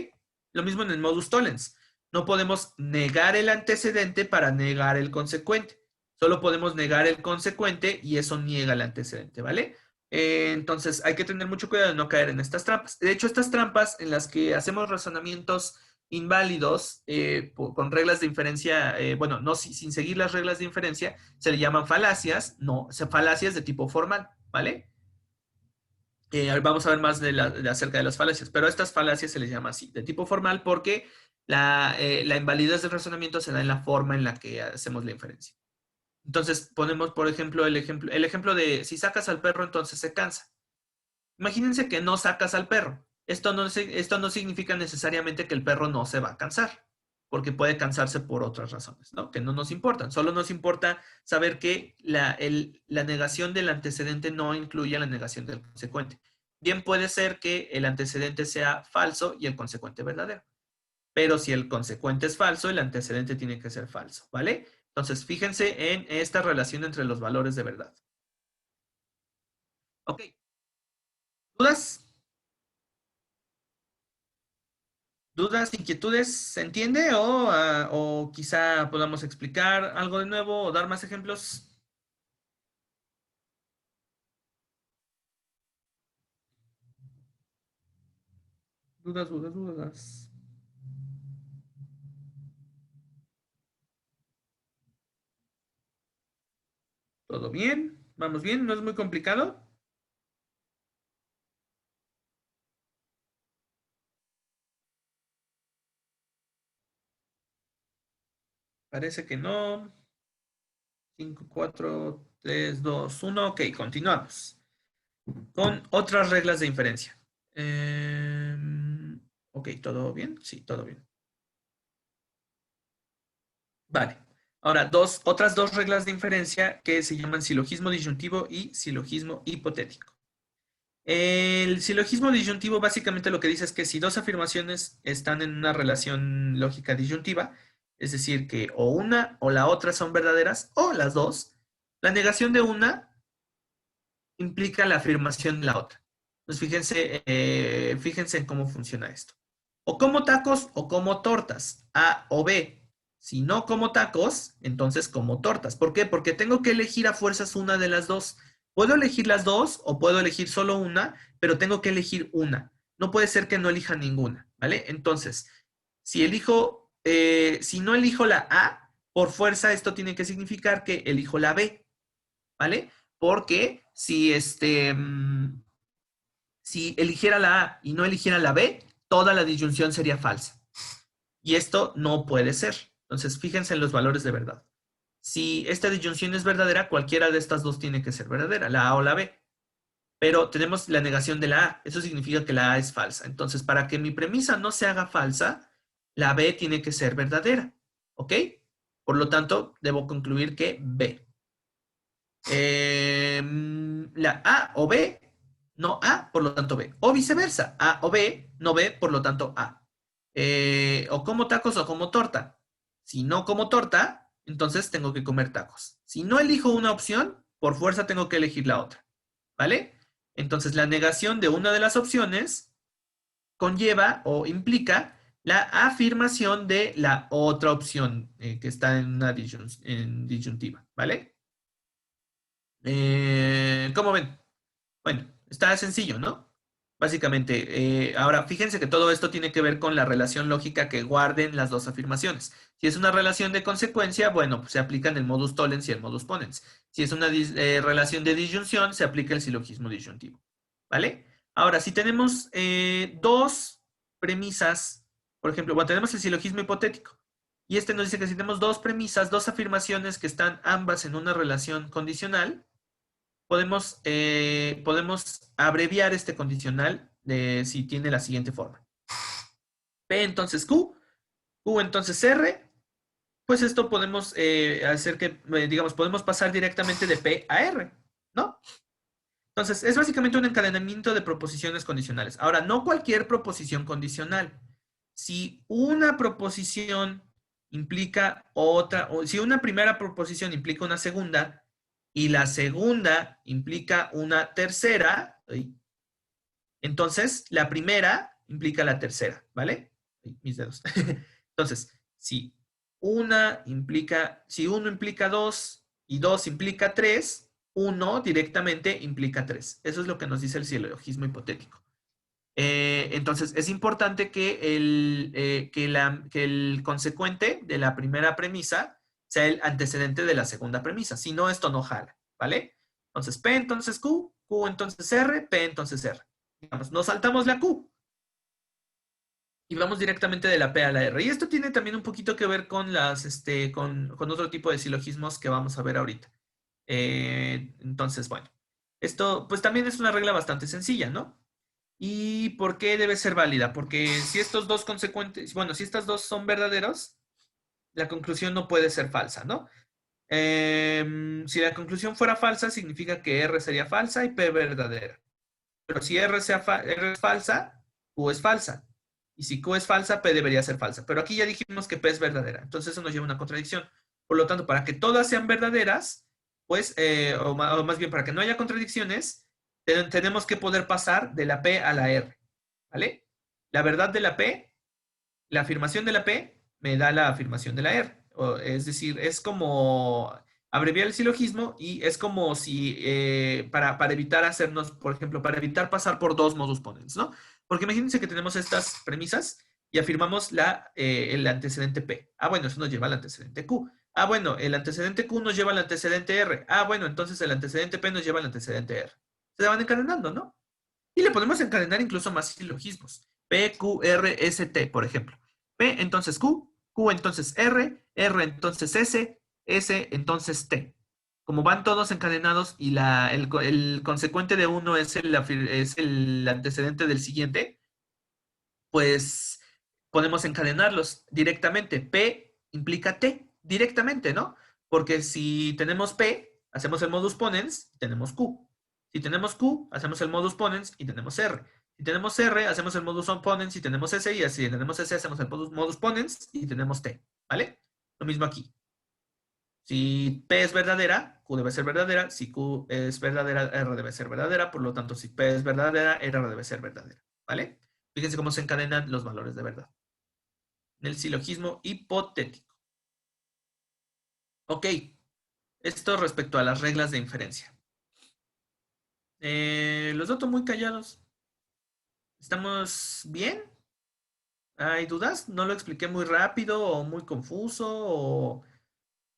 Lo mismo en el modus tollens. No podemos negar el antecedente para negar el consecuente. Solo podemos negar el consecuente y eso niega el antecedente, ¿vale? Entonces hay que tener mucho cuidado de no caer en estas trampas. De hecho, estas trampas en las que hacemos razonamientos inválidos con reglas de inferencia, bueno, no sin seguir las reglas de inferencia, se le llaman falacias, no, falacias de tipo formal, ¿vale? Vamos a ver más acerca de las falacias, pero a estas falacias se les llama así, de tipo formal, porque la invalidez del razonamiento se da en la forma en la que hacemos la inferencia. Entonces ponemos, por ejemplo, el ejemplo de si sacas al perro, entonces se cansa. Imagínense que no sacas al perro. Esto no significa necesariamente que el perro no se va a cansar, porque puede cansarse por otras razones, ¿no? Que no nos importan. Solo nos importa saber que la negación del antecedente no incluye la negación del consecuente. Bien puede ser que el antecedente sea falso y el consecuente verdadero. Pero si el consecuente es falso, el antecedente tiene que ser falso, ¿vale? Entonces, fíjense en esta relación entre los valores de verdad. Ok. ¿Dudas? ¿Dudas, inquietudes? ¿Se entiende? O quizá podamos explicar algo de nuevo o dar más ejemplos. Dudas, dudas, dudas. ¿Todo bien? ¿Vamos bien? ¿No es muy complicado? Parece que no. 5, 4, 3, 2, 1. Ok, continuamos. Con otras reglas de inferencia. Ok, ¿todo bien? Sí, todo bien. Vale. Ahora, otras dos reglas de inferencia que se llaman silogismo disyuntivo y silogismo hipotético. El silogismo disyuntivo básicamente lo que dice es que si dos afirmaciones están en una relación lógica disyuntiva, es decir, que o una o la otra son verdaderas o las dos, la negación de una implica la afirmación de la otra. Entonces fíjense en cómo funciona esto. O como tacos o como tortas, A o B. Si no como tacos, entonces como tortas. ¿Por qué? Porque tengo que elegir a fuerzas una de las dos. Puedo elegir las dos o puedo elegir solo una, pero tengo que elegir una. no puede ser que no elija ninguna, ¿vale? Entonces, si no elijo la A, por fuerza esto tiene que significar que elijo la B, ¿vale? Porque si eligiera la A y no eligiera la B, toda la disyunción sería falsa. Y esto no puede ser. Entonces, fíjense en los valores de verdad. Si esta disyunción es verdadera, cualquiera de estas dos tiene que ser verdadera, la A o la B. Pero tenemos la negación de la A. Eso significa que la A es falsa. Entonces, para que mi premisa no se haga falsa, la B tiene que ser verdadera. ¿Ok? Por lo tanto, debo concluir que B. La A o B, no A, por lo tanto B. O viceversa, A o B, no B, por lo tanto A. O como tacos o como torta. Si no como torta, entonces tengo que comer tacos. Si no elijo una opción, por fuerza tengo que elegir la otra. ¿Vale? Entonces la negación de una de las opciones conlleva o implica la afirmación de la otra opción que está en una disyuntiva. ¿Vale? ¿Cómo ven? Bueno, está sencillo, ¿no? Básicamente, ahora fíjense que todo esto tiene que ver con la relación lógica que guarden las dos afirmaciones. Si es una relación de consecuencia, bueno, pues se aplican el modus tollens y el modus ponens. Si es una relación de disyunción, se aplica el silogismo disyuntivo. ¿Vale? Ahora, si tenemos dos premisas, por ejemplo, bueno, tenemos el silogismo hipotético. Y este nos dice que si tenemos dos premisas, dos afirmaciones que están ambas en una relación condicional, podemos abreviar este condicional si tiene la siguiente forma. P entonces Q, Q entonces R, pues esto podemos hacer que, digamos, podemos pasar directamente de P a R, ¿no? Entonces, es básicamente un encadenamiento de proposiciones condicionales. Ahora, no cualquier proposición condicional. Si una proposición implica otra, o si una primera proposición implica una segunda y la segunda implica una tercera, entonces la primera implica la tercera, ¿vale? Mis dedos. Entonces, si uno implica dos y dos implica tres, uno directamente implica tres. Eso es lo que nos dice el silogismo hipotético. Entonces, es importante que el consecuente de la primera premisa sea el antecedente de la segunda premisa. Si no, esto no jala, ¿vale? Entonces, P entonces Q, Q entonces R, P entonces R. Digamos, nos saltamos la Q y vamos directamente de la P a la R. Y esto tiene también un poquito que ver con otro tipo de silogismos que vamos a ver ahorita. Entonces, bueno, esto pues también es una regla bastante sencilla, ¿no? ¿Y por qué debe ser válida? Porque si estos dos consecuentes, bueno, si estas dos son verdaderos, la conclusión no puede ser falsa, ¿no? Si la conclusión fuera falsa, significa que R sería falsa y P verdadera. Pero si R es falsa, Q es falsa. Y si Q es falsa, P debería ser falsa. Pero aquí ya dijimos que P es verdadera. Entonces eso nos lleva a una contradicción. Por lo tanto, para que todas sean verdaderas, pues, o más bien para que no haya contradicciones, tenemos que poder pasar de la P a la R. ¿Vale? La verdad de la P, la afirmación de la P, me da la afirmación de la R. Es decir, es como abreviar el silogismo y es como si para evitar hacernos, por ejemplo, para evitar pasar por dos modus ponens, ¿no? Porque imagínense que tenemos estas premisas y afirmamos el antecedente P. Ah, bueno, eso nos lleva al antecedente Q. Ah, bueno, el antecedente Q nos lleva al antecedente R. Ah, bueno, entonces el antecedente P nos lleva al antecedente R. Se van encadenando, ¿no? Y le podemos encadenar incluso más silogismos. P, Q, R, S, T, por ejemplo. P entonces Q, Q entonces R, R entonces S, S entonces T. Como van todos encadenados y el consecuente de uno es el antecedente del siguiente, pues podemos encadenarlos directamente. P implica T directamente, ¿no? Porque si tenemos P, hacemos el modus ponens, tenemos Q. Si tenemos Q, hacemos el modus ponens y tenemos R. Si tenemos R, hacemos el modus ponens y tenemos S. Y si tenemos S, hacemos el modus ponens y tenemos T. ¿Vale? Lo mismo aquí. Si P es verdadera, Q debe ser verdadera. Si Q es verdadera, R debe ser verdadera. Por lo tanto, si P es verdadera, R debe ser verdadera. ¿Vale? Fíjense cómo se encadenan los valores de verdad. En el silogismo hipotético. Ok. Esto respecto a las reglas de inferencia. Los noto muy callados. ¿Estamos bien? ¿Hay dudas? ¿No lo expliqué muy rápido o muy confuso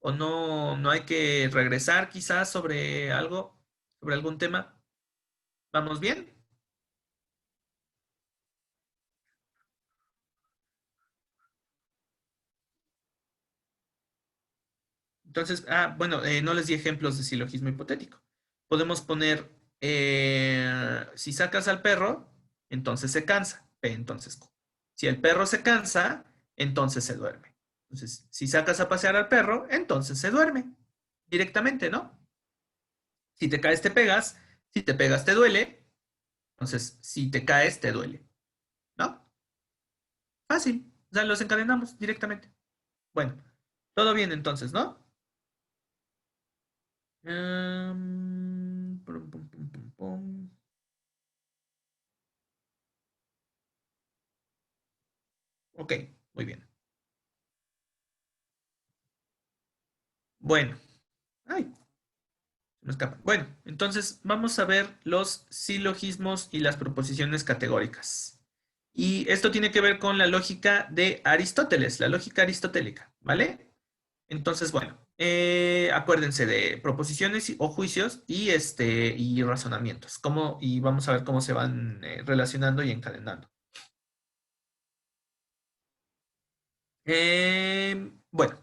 o no hay que regresar quizás sobre algo, sobre algún tema? ¿Vamos bien? Entonces, bueno, no les di ejemplos de silogismo hipotético. Podemos poner, si sacas al perro, entonces se cansa. P, entonces Q. Si el perro se cansa, entonces se duerme. Entonces, si sacas a pasear al perro, entonces se duerme. Directamente, ¿no? Si te caes, te pegas. Si te pegas, te duele. Entonces, si te caes, te duele. ¿No? Fácil. O sea, los encadenamos directamente. Bueno, todo bien entonces, ¿no? Pum, pum, pum, pum, pum. Ok, muy bien. Bueno, ay, se me escapa. Bueno, entonces vamos a ver los silogismos y las proposiciones categóricas. Y esto tiene que ver con la lógica de Aristóteles, la lógica aristotélica, ¿vale? Entonces, bueno, acuérdense de proposiciones o juicios y razonamientos. Y vamos a ver cómo se van relacionando y encadenando. Bueno,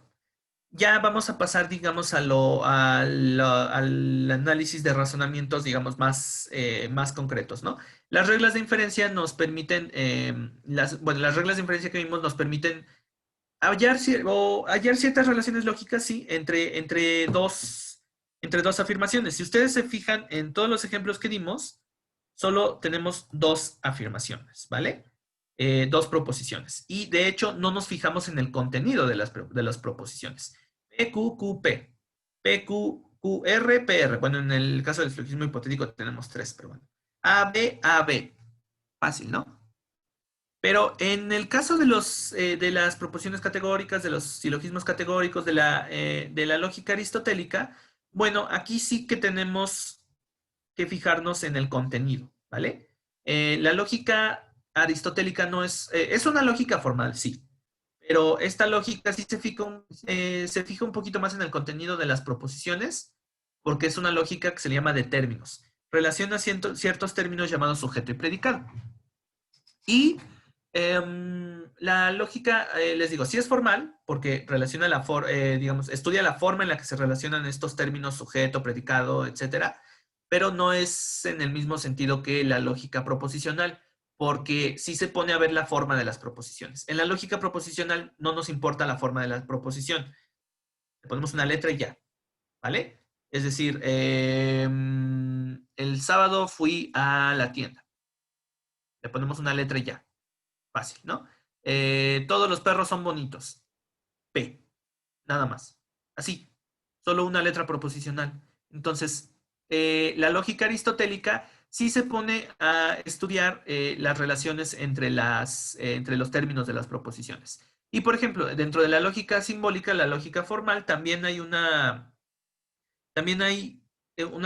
ya vamos a pasar, digamos, al análisis de razonamientos, digamos, más concretos, ¿no? Las reglas de inferencia nos permiten, bueno, las reglas de inferencia que vimos nos permiten hallar ciertas relaciones lógicas, sí, entre dos afirmaciones. Si ustedes se fijan en todos los ejemplos que dimos, solo tenemos dos afirmaciones, ¿vale? Dos proposiciones. Y de hecho, no nos fijamos en el contenido de las proposiciones. PQQP, PQQR, PR. Bueno, en el caso del silogismo hipotético tenemos tres, pero bueno. AB, AB. Fácil, ¿no? Pero en el caso de las proposiciones categóricas, de los silogismos categóricos, de la lógica aristotélica, bueno, aquí sí que tenemos que fijarnos en el contenido, ¿vale? La lógica aristotélica no es una lógica formal, sí, pero esta lógica sí se fija un poquito más en el contenido de las proposiciones, porque es una lógica que se le llama de términos. Relaciona ciertos términos llamados sujeto y predicado. Y la lógica, les digo, sí es formal, porque digamos, estudia la forma en la que se relacionan estos términos sujeto, predicado, etcétera, pero no es en el mismo sentido que la lógica proposicional, porque sí se pone a ver la forma de las proposiciones. En la lógica proposicional no nos importa la forma de la proposición, le ponemos una letra y ya, ¿vale? Es decir, el sábado fui a la tienda, le ponemos una letra y ya. Fácil, ¿no? Todos los perros son bonitos. P, nada más. Así, solo una letra proposicional. Entonces, la lógica aristotélica sí se pone a estudiar las relaciones entre los términos de las proposiciones. Y, por ejemplo, dentro de la lógica simbólica, la lógica formal, también hay una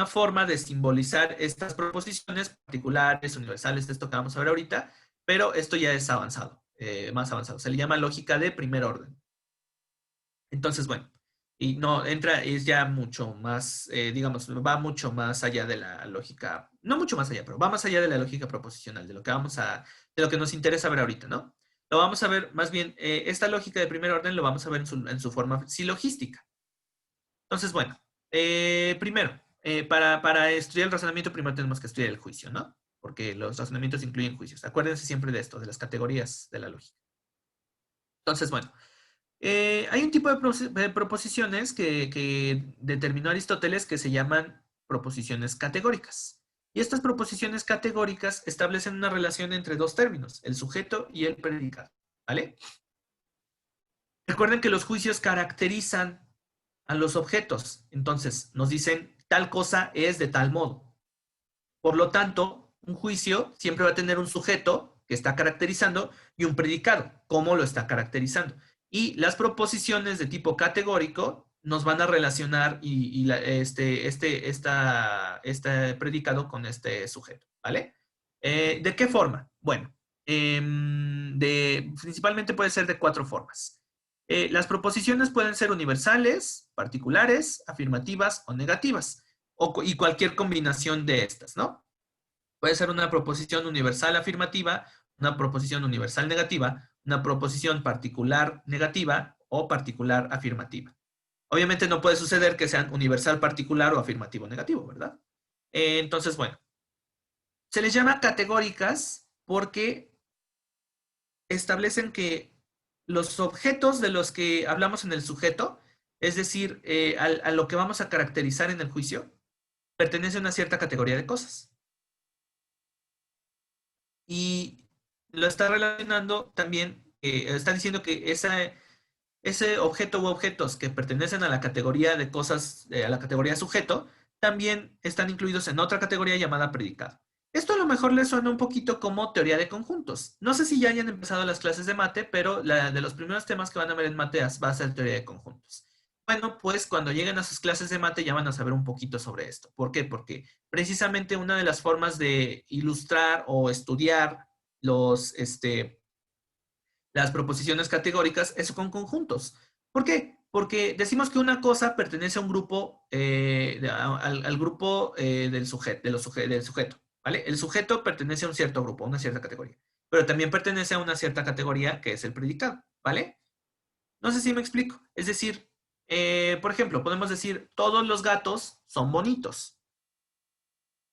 forma de simbolizar estas proposiciones particulares, universales, esto que vamos a ver ahorita, pero esto ya es avanzado, más avanzado. Se le llama lógica de primer orden. Entonces, bueno, y no entra, es ya mucho más, digamos, va mucho más allá de la lógica, no mucho más allá, pero va más allá de la lógica proposicional, de lo que nos interesa ver ahorita, ¿no? Lo vamos a ver, más bien, esta lógica de primer orden lo vamos a ver en su forma silogística. Entonces, bueno, primero, para estudiar el razonamiento, primero tenemos que estudiar el juicio, ¿no? Porque los razonamientos incluyen juicios. Acuérdense siempre de esto, de las categorías de la lógica. Entonces, bueno, hay un tipo de proposiciones que determinó Aristóteles que se llaman proposiciones categóricas. Y estas proposiciones categóricas establecen una relación entre dos términos, el sujeto y el predicado, ¿vale? Recuerden que los juicios caracterizan a los objetos. Entonces, nos dicen tal cosa es de tal modo. Por lo tanto, un juicio siempre va a tener un sujeto que está caracterizando y un predicado, cómo lo está caracterizando. Y las proposiciones de tipo categórico nos van a relacionar este predicado con este sujeto, ¿vale? ¿De qué forma? Bueno, principalmente puede ser de 4 formas. Las proposiciones pueden ser universales, particulares, afirmativas o negativas, y cualquier combinación de estas, ¿no? Puede ser una proposición universal afirmativa, una proposición universal negativa, una proposición particular negativa o particular afirmativa. Obviamente no puede suceder que sean universal particular o afirmativo negativo, ¿verdad? Entonces, bueno, se les llama categóricas porque establecen que los objetos de los que hablamos en el sujeto, es decir, a lo que vamos a caracterizar en el juicio, pertenece a una cierta categoría de cosas. Y lo está relacionando también, está diciendo que ese objeto u objetos que pertenecen a la categoría de cosas, a la categoría sujeto, también están incluidos en otra categoría llamada predicado. Esto a lo mejor les suena un poquito como teoría de conjuntos. No sé si ya hayan empezado las clases de mate, pero de los primeros temas que van a ver en mateas va a ser teoría de conjuntos. Bueno, pues cuando lleguen a sus clases de mate ya van a saber un poquito sobre esto. ¿Por qué? Porque precisamente una de las formas de ilustrar o estudiar las proposiciones categóricas es con conjuntos. ¿Por qué? Porque decimos que una cosa pertenece a un grupo, al grupo del sujeto, ¿vale? El sujeto pertenece a un cierto grupo, a una cierta categoría, pero también pertenece a una cierta categoría que es el predicado, ¿vale? No sé si me explico. Es decir, por ejemplo, podemos decir, todos los gatos son bonitos.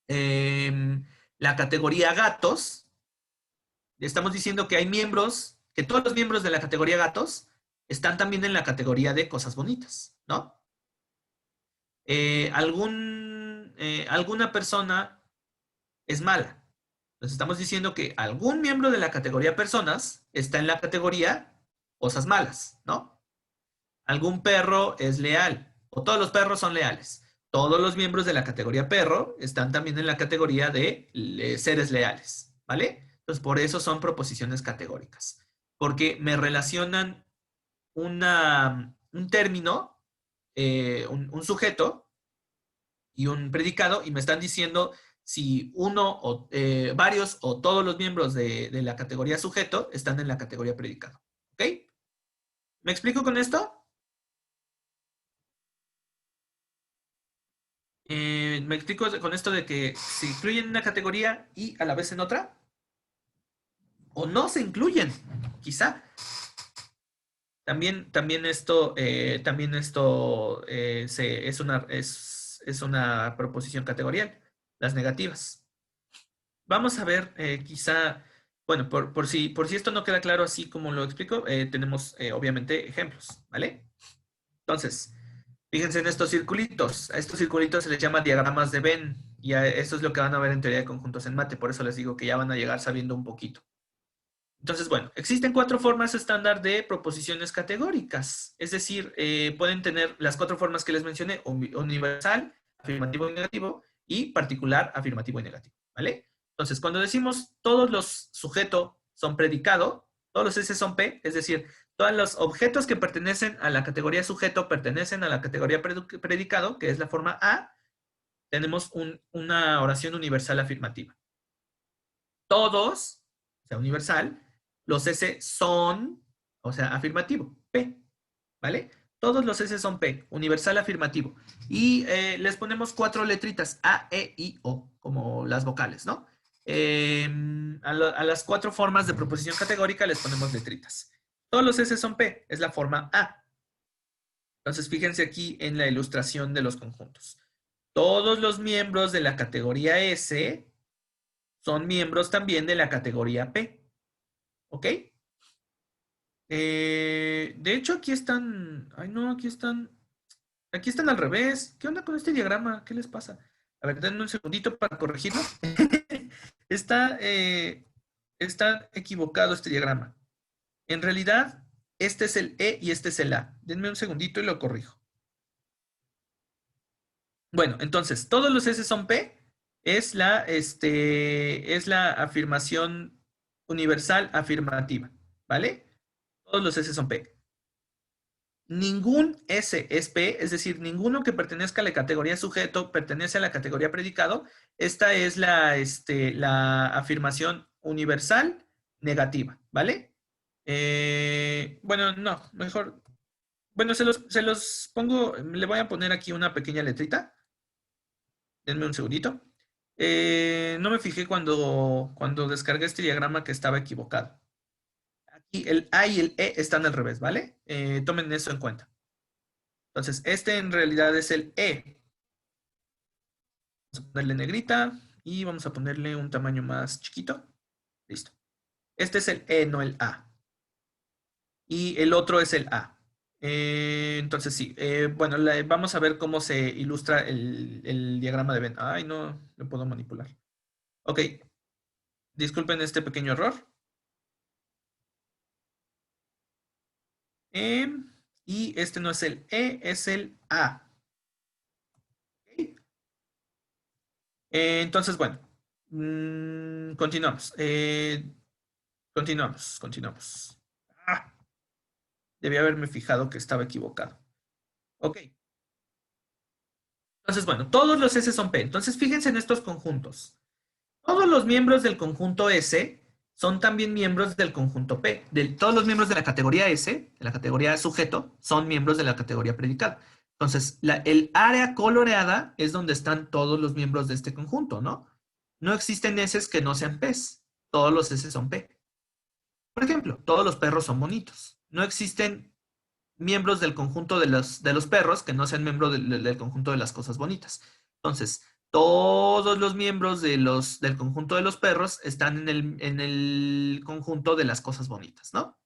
La categoría gatos, estamos diciendo que hay miembros, que todos los miembros de la categoría gatos están también en la categoría de cosas bonitas, ¿no? Alguna persona es mala. Entonces estamos diciendo que algún miembro de la categoría personas está en la categoría cosas malas, ¿no? Algún perro es leal, o todos los perros son leales. Todos los miembros de la categoría perro están también en la categoría de seres leales, ¿vale? Entonces, por eso son proposiciones categóricas, porque me relacionan un término, un sujeto y un predicado, y me están diciendo si uno o varios o todos los miembros de la categoría sujeto están en la categoría predicado. ¿Ok? ¿Me explico con esto? Me explico con esto de que se incluyen en una categoría y a la vez en otra, o no se incluyen, quizá. También esto es una proposición categorial, las negativas. Vamos a ver, quizá, bueno, por si esto no queda claro así como lo explico, tenemos obviamente ejemplos, ¿vale? Entonces, fíjense en estos circulitos. A estos circulitos se les llama diagramas de Venn. Y esto es lo que van a ver en teoría de conjuntos en mate. Por eso les digo que ya van a llegar sabiendo un poquito. Entonces, bueno, existen 4 formas estándar de proposiciones categóricas. Es decir, pueden tener las 4 formas que les mencioné: universal, afirmativo y negativo, y particular, afirmativo y negativo. ¿Vale? Entonces, cuando decimos todos los sujetos son predicado, todos los S son P, es decir, todos los objetos que pertenecen a la categoría sujeto pertenecen a la categoría predicado, que es la forma A, tenemos una oración universal afirmativa. Todos, o sea, universal, los S son, o sea, afirmativo, P, ¿vale? Todos los S son P, universal afirmativo. Y les ponemos 4 letritas, A, E, I, O, como las vocales, ¿no? A las 4 formas de proposición categórica les ponemos letritas. Todos los S son P, es la forma A. Entonces, fíjense aquí en la ilustración de los conjuntos. Todos los miembros de la categoría S son miembros también de la categoría P. ¿Ok? De hecho, aquí están. Ay, no, aquí están. Aquí están al revés. ¿Qué onda con este diagrama? ¿Qué les pasa? A ver, denme un segundito para corregirlo. Está, está equivocado este diagrama. En realidad, este es el E y este es el A. Denme un segundito y lo corrijo. Bueno, entonces, todos los S son P. Es la afirmación universal afirmativa. ¿Vale? Todos los S son P. Ningún S es P, es decir, ninguno que pertenezca a la categoría sujeto pertenece a la categoría predicado, Esta es la afirmación universal negativa, ¿vale? Bueno, no, mejor. Bueno, se los pongo, le voy a poner aquí una pequeña letrita. Denme un segundito. No me fijé cuando descargué este diagrama que estaba equivocado. Aquí el A y el E están al revés, ¿vale? Tomen eso en cuenta. Entonces, este en realidad es el E. Vamos a ponerle negrita y vamos a ponerle un tamaño más chiquito. Listo. Este es el E, no el A. Y el otro es el A. Entonces, sí. Bueno, vamos a ver cómo se ilustra el diagrama de Venn. Ay, no, lo puedo manipular. Ok, disculpen este pequeño error. Y este no es el E, es el A. ¿Ok? Entonces, bueno, continuamos. Continuamos. Ah, debí haberme fijado que estaba equivocado. Ok, entonces, bueno, todos los S son P. Entonces, fíjense en estos conjuntos. Todos los miembros del conjunto S son también miembros del conjunto P. Todos los miembros de la categoría S, de la categoría sujeto, son miembros de la categoría predicado. Entonces, el área coloreada es donde están todos los miembros de este conjunto, ¿no? No existen S que no sean P's. Todos los S son P. Por ejemplo, todos los perros son bonitos. No existen miembros del conjunto de los perros que no sean miembros del conjunto de las cosas bonitas. Entonces, todos los miembros del conjunto de los perros están en el conjunto de las cosas bonitas, ¿no?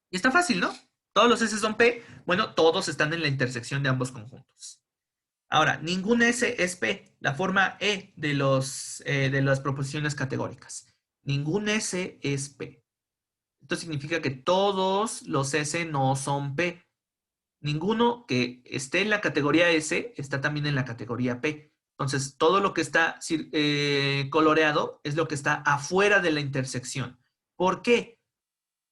Y está fácil, ¿no? Todos los S son P. Bueno, todos están en la intersección de ambos conjuntos. Ahora, ningún S es P, la forma E de las proposiciones categóricas. Ningún S es P. Esto significa que todos los S no son P. Ninguno que esté en la categoría S está también en la categoría P. Entonces, todo lo que está coloreado es lo que está afuera de la intersección. ¿Por qué?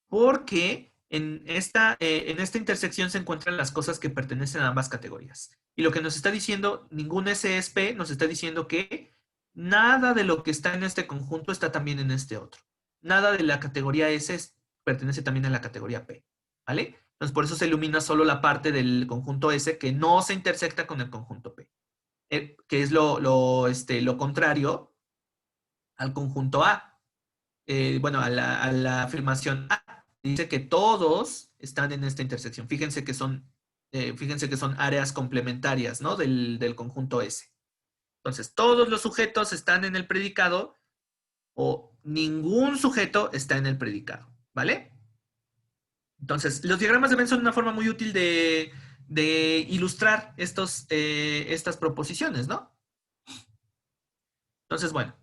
Porque en esta intersección se encuentran las cosas que pertenecen a ambas categorías. Y lo que nos está diciendo, ningún S es P, nos está diciendo que nada de lo que está en este conjunto está también en este otro. Nada de la categoría S pertenece también a la categoría P. ¿Vale? Entonces, por eso se ilumina solo la parte del conjunto S que no se intersecta con el conjunto P, que es lo contrario al conjunto A. Bueno, a la afirmación A. Dice que todos están en esta intersección. Fíjense que son áreas complementarias, ¿no? Del conjunto S. Entonces, todos los sujetos están en el predicado o ningún sujeto está en el predicado, ¿vale? Entonces, los diagramas de Venn son una forma muy útil de ilustrar estas proposiciones, ¿no? Entonces, bueno,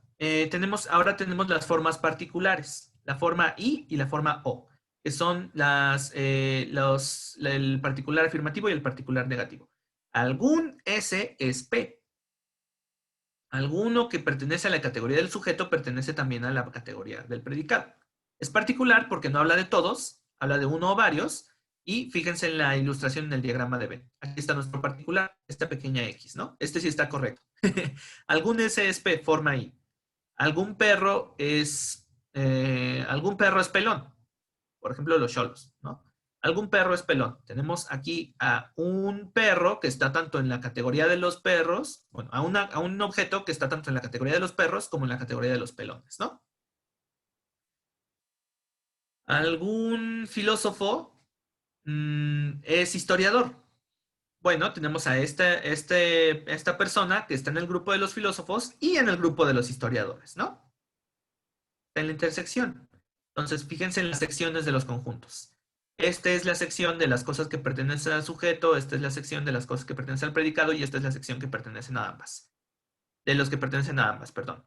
ahora tenemos las formas particulares, la forma I y la forma O, que son el particular afirmativo y el particular negativo. Algún S es P. Alguno que pertenece a la categoría del sujeto pertenece también a la categoría del predicado. Es particular porque no habla de todos, habla de uno o varios, y fíjense en la ilustración en el diagrama de Venn. Aquí está nuestro particular, esta pequeña X, ¿no? Este sí está correcto. Algún S es P, forma I. Algún perro es pelón. Por ejemplo, los cholos, ¿no? Algún perro es pelón. Tenemos aquí a un perro que está tanto en la categoría de los perros, bueno, a un objeto que está tanto en la categoría de los perros como en la categoría de los pelones, ¿no? Algún filósofo es historiador. Bueno, tenemos a esta persona que está en el grupo de los filósofos y en el grupo de los historiadores, ¿no? Está en la intersección. Entonces, fíjense en las secciones de los conjuntos. Esta es la sección de las cosas que pertenecen al sujeto, esta es la sección de las cosas que pertenecen al predicado y esta es la sección que pertenecen a ambas. De los que pertenecen a ambas, perdón.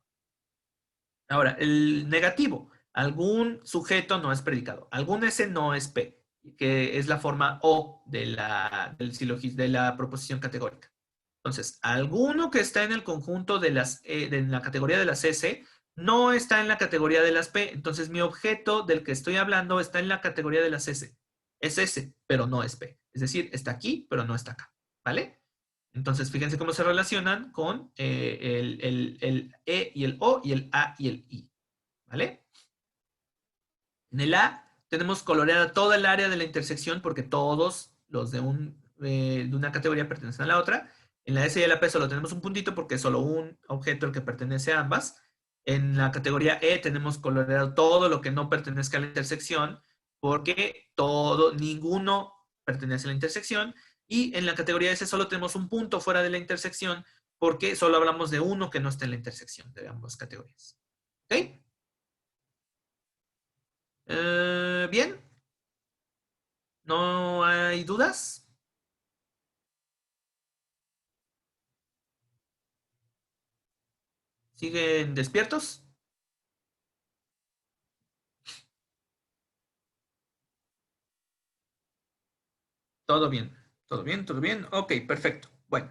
Ahora, el negativo. Algún sujeto no es predicado. Algún S no es P, que es la forma O del silogismo, de la proposición categórica. Entonces, alguno que está en el conjunto de la categoría de las S no está en la categoría de las P. Entonces, mi objeto del que estoy hablando está en la categoría de las S. Es S, pero no es P. Es decir, está aquí, pero no está acá. ¿Vale? Entonces, fíjense cómo se relacionan con el E y el O y el A y el I. ¿Vale? En el A tenemos coloreada toda el área de la intersección porque todos los de una categoría pertenecen a la otra. En la S y la P solo tenemos un puntito porque es solo un objeto el que pertenece a ambas. En la categoría E tenemos coloreado todo lo que no pertenezca a la intersección porque ninguno pertenece a la intersección. Y en la categoría S solo tenemos un punto fuera de la intersección porque solo hablamos de uno que no está en la intersección de ambas categorías. ¿Ok? Bien, ¿no hay dudas? ¿Siguen despiertos? Todo bien, todo bien, todo bien. Ok, perfecto. Bueno,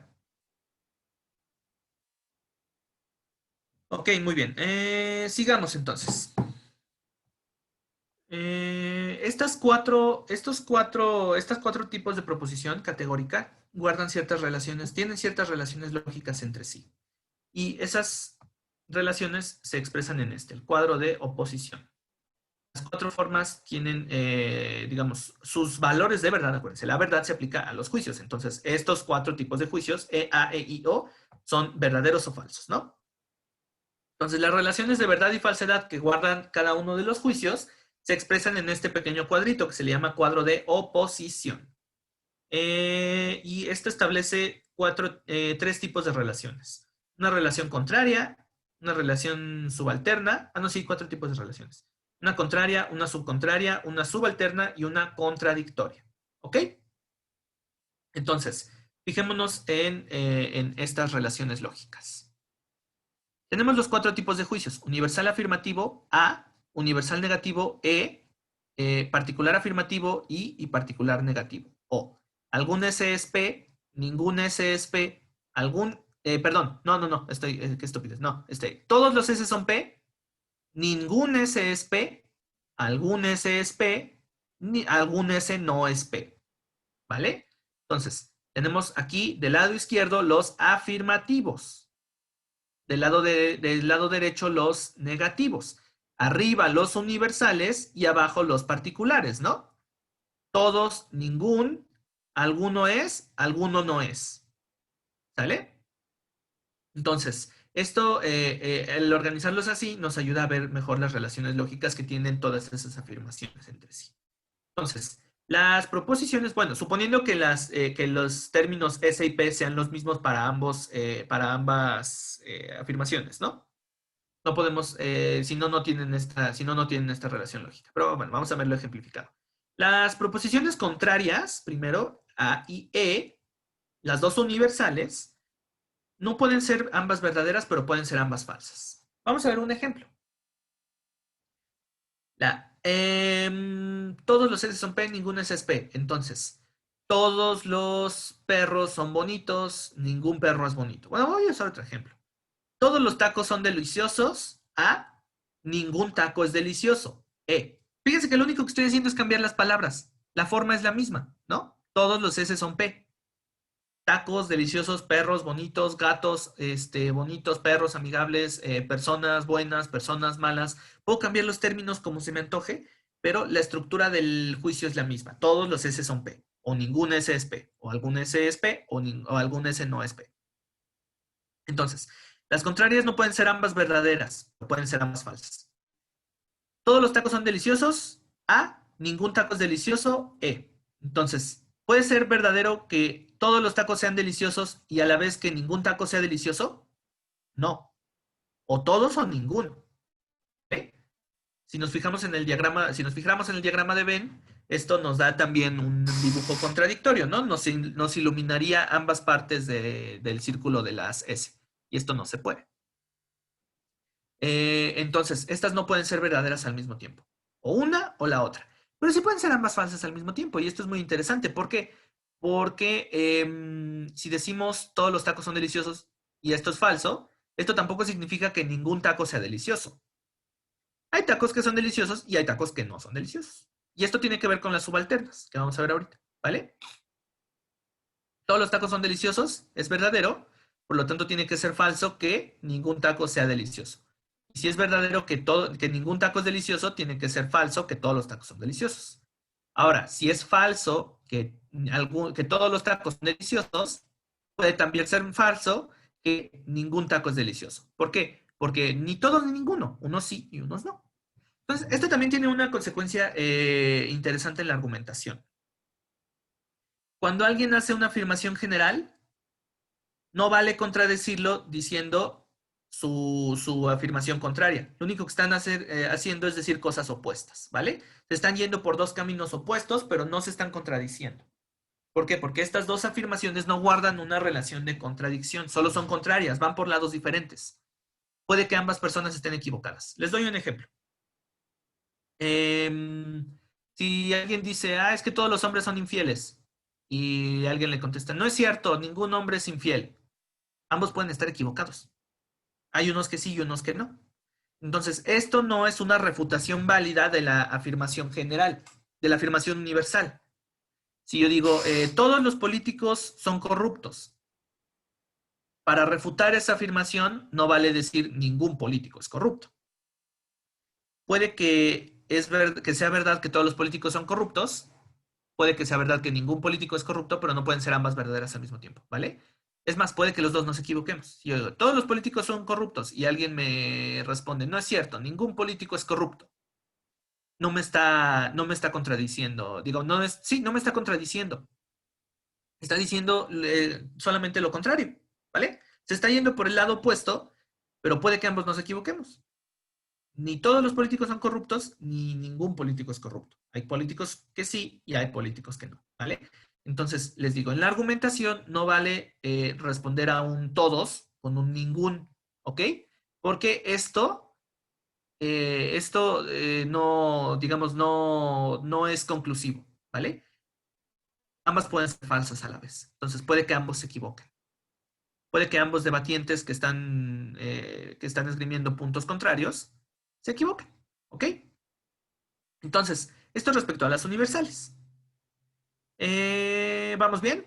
ok, muy bien. Sigamos entonces. Estas cuatro tipos de proposición categórica guardan ciertas relaciones, tienen ciertas relaciones lógicas entre sí. Y esas relaciones se expresan en el cuadro de oposición. Las cuatro formas tienen, digamos, sus valores de verdad. Acuérdense, la verdad se aplica a los juicios. Entonces, estos cuatro tipos de juicios, E, A, E, I, O, son verdaderos o falsos, ¿no? Entonces, las relaciones de verdad y falsedad que guardan cada uno de los juicios se expresan en este pequeño cuadrito que se le llama cuadro de oposición. Y esto establece tres tipos de relaciones. Una relación contraria, una relación subalterna. Ah, no, sí, cuatro tipos de relaciones. Una contraria, una subcontraria, una subalterna y una contradictoria. ¿Ok? Entonces, fijémonos en estas relaciones lógicas. Tenemos los cuatro tipos de juicios. Universal afirmativo, A, universal negativo, E, particular afirmativo y particular negativo, O. Algún S es P, ningún S es P, perdón, no, qué estupidez, no, todos los S son P, ningún S es P, algún S es P, algún S no es P, ¿vale? Entonces, tenemos aquí del lado izquierdo los afirmativos. Del lado derecho los negativos. Arriba los universales y abajo los particulares, ¿no? Todos, ningún, alguno es, alguno no es. ¿Sale? Entonces, el organizarlos así nos ayuda a ver mejor las relaciones lógicas que tienen todas esas afirmaciones entre sí. Entonces, las proposiciones, bueno, suponiendo que los términos S y P sean los mismos para ambas afirmaciones, ¿no? No podemos, si no, no tienen esta relación lógica. Pero bueno, vamos a verlo ejemplificado. Las proposiciones contrarias, primero, A y E, las dos universales, no pueden ser ambas verdaderas, pero pueden ser ambas falsas. Vamos a ver un ejemplo. Todos los S son P, ninguno S es P. Entonces, todos los perros son bonitos, ningún perro es bonito. Bueno, voy a usar otro ejemplo. Todos los tacos son deliciosos. A. Ningún taco es delicioso. E. Fíjense que lo único que estoy haciendo es cambiar las palabras. La forma es la misma, ¿no? Todos los S son P. Tacos, deliciosos, perros, bonitos, gatos, bonitos, perros, amigables, personas buenas, personas malas. Puedo cambiar los términos como se me antoje, pero la estructura del juicio es la misma. Todos los S son P. O ningún S es P. O algún S es P. O algún S no es P. Entonces, las contrarias no pueden ser ambas verdaderas, pueden ser ambas falsas. Todos los tacos son deliciosos. A, ningún taco es delicioso. E. Entonces, ¿puede ser verdadero que todos los tacos sean deliciosos y a la vez que ningún taco sea delicioso? No. O todos o ninguno. ¿Eh? Si nos fijamos en el diagrama, si nos fijamos en el diagrama de Venn, esto nos da también un dibujo contradictorio, ¿no? Nos iluminaría ambas partes del círculo de las S. Y esto no se puede. Entonces, estas no pueden ser verdaderas al mismo tiempo. O una o la otra. Pero sí pueden ser ambas falsas al mismo tiempo. Y esto es muy interesante. ¿Por qué? Porque si decimos todos los tacos son deliciosos y esto es falso, esto tampoco significa que ningún taco sea delicioso. Hay tacos que son deliciosos y hay tacos que no son deliciosos. Y esto tiene que ver con las subalternas, que vamos a ver ahorita. ¿Vale? todos los tacos son deliciosos, es verdadero, por lo tanto tiene que ser falso que ningún taco sea delicioso. Y si es verdadero que ningún taco es delicioso, tiene que ser falso que todos los tacos son deliciosos. Ahora, si es falso que todos los tacos son deliciosos, puede también ser falso que ningún taco es delicioso. ¿Por qué? Porque ni todos ni ninguno, unos sí y unos no. Entonces, esto también tiene una consecuencia interesante en la argumentación. Cuando alguien hace una afirmación general, no vale contradecirlo diciendo su afirmación contraria. Lo único que están haciendo es decir cosas opuestas, ¿vale? Se están yendo por dos caminos opuestos, pero no se están contradiciendo. ¿Por qué? Porque estas dos afirmaciones no guardan una relación de contradicción, solo son contrarias, van por lados diferentes. Puede que ambas personas estén equivocadas. Les doy un ejemplo. Si alguien dice, es que todos los hombres son infieles, y alguien le contesta, no es cierto, ningún hombre es infiel. Ambos pueden estar equivocados. Hay unos que sí y unos que no. Entonces, esto no es una refutación válida de la afirmación general, de la afirmación universal. Si yo digo, todos los políticos son corruptos, para refutar esa afirmación no vale decir ningún político es corrupto. Puede que sea verdad que todos los políticos son corruptos, puede que sea verdad que ningún político es corrupto, pero no pueden ser ambas verdaderas al mismo tiempo, ¿vale? Es más, puede que los dos nos equivoquemos. Si yo digo, todos los políticos son corruptos y alguien me responde, no es cierto, ningún político es corrupto. No me está contradiciendo. Digo, sí, no me está contradiciendo. Está diciendo solamente lo contrario, ¿vale? Se está yendo por el lado opuesto, pero puede que ambos nos equivoquemos. Ni todos los políticos son corruptos, ni ningún político es corrupto. Hay políticos que sí y hay políticos que no, ¿vale? Entonces, les digo, en la argumentación no vale responder a un todos con un ningún, ¿ok? Porque esto no, digamos, no es conclusivo, ¿vale? Ambas pueden ser falsas a la vez. Entonces, puede que ambos se equivoquen. Puede que ambos debatientes que están esgrimiendo puntos contrarios se equivoquen, ¿ok? Entonces, esto respecto a las universales. ¿Vamos bien?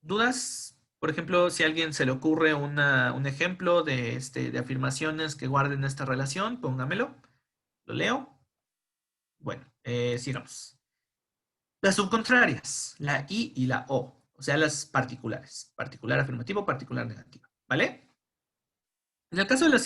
¿Dudas? Por ejemplo, si a alguien se le ocurre un ejemplo de afirmaciones que guarden esta relación, póngamelo. Lo leo. Bueno, sigamos. Las subcontrarias, la I y la O, o sea, las particulares. Particular afirmativo, particular negativo. ¿Vale? En el caso de las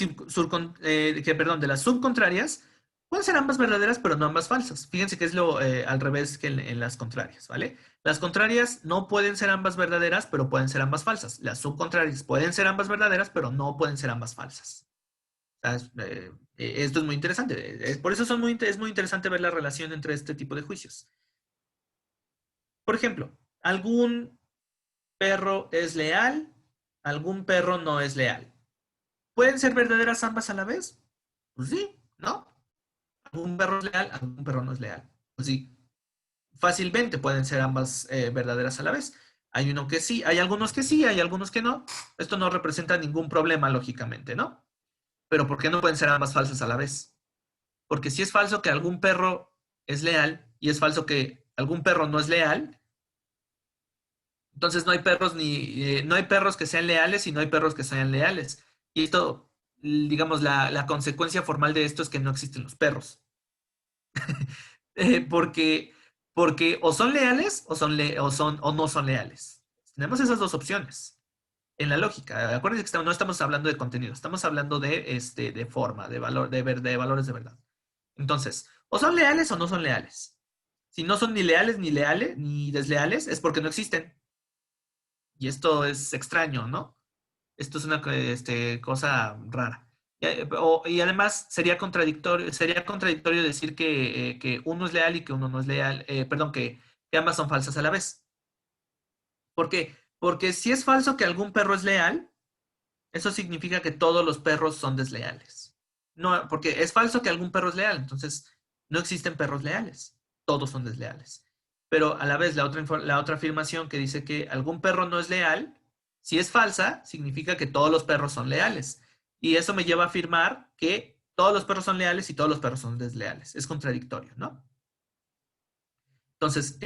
subcontrarias, pueden ser ambas verdaderas, pero no ambas falsas. Fíjense que es lo al revés que en las contrarias, ¿vale? Las contrarias no pueden ser ambas verdaderas, pero pueden ser ambas falsas. Las subcontrarias pueden ser ambas verdaderas, pero no pueden ser ambas falsas. O sea, esto es muy interesante. Por eso es muy interesante ver la relación entre este tipo de juicios. Por ejemplo, algún perro es leal, algún perro no es leal. ¿Pueden ser verdaderas ambas a la vez? Pues sí, ¿no? Algún perro es leal, algún perro no es leal. Pues sí, fácilmente pueden ser ambas verdaderas a la vez. Hay uno que sí, hay algunos que sí, hay algunos que no. Esto no representa ningún problema, lógicamente, ¿no? Pero ¿por qué no pueden ser ambas falsas a la vez? Porque si es falso que algún perro es leal y es falso que algún perro no es leal, entonces no hay perros que sean leales y no hay perros que sean leales. Y esto, digamos, la consecuencia formal de esto es que no existen los perros. Porque, porque o son leales o no son leales. Tenemos esas dos opciones en la lógica. Acuérdense que no estamos hablando de contenido, estamos hablando de forma, de valores de verdad. Entonces, o son leales o no son leales. Si no son ni leales, ni desleales, es porque no existen. Y esto es extraño, ¿no? Esto es una cosa rara. Y además sería contradictorio decir que uno es leal y que uno no es leal, perdón, que ambas son falsas a la vez. ¿Por qué? Porque si es falso que algún perro es leal, eso significa que todos los perros son desleales. No, porque es falso que algún perro es leal, entonces no existen perros leales, todos son desleales. Pero a la vez la otra afirmación que dice que algún perro no es leal, si es falsa, significa que todos los perros son leales. Y eso me lleva a afirmar que todos los perros son leales y todos los perros son desleales. Es contradictorio, ¿no? Entonces,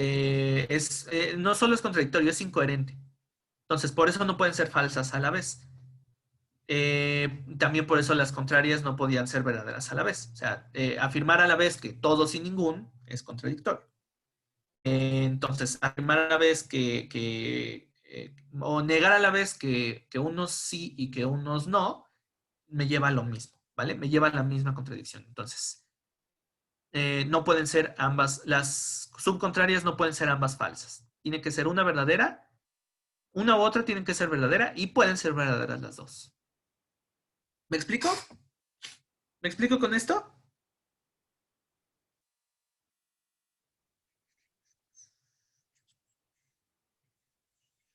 no solo es contradictorio, es incoherente. Entonces, por eso no pueden ser falsas a la vez. También por eso las contrarias no podían ser verdaderas a la vez. O sea, afirmar a la vez que todo sin ningún es contradictorio. Entonces, afirmar a la vez o negar a la vez que unos sí y que unos no, me lleva a lo mismo, ¿vale? Me lleva a la misma contradicción. Entonces, no pueden ser ambas, las subcontrarias no pueden ser ambas falsas. Tiene que ser una verdadera, una u otra tienen que ser verdadera y pueden ser verdaderas las dos. ¿Me explico? ¿Me explico con esto?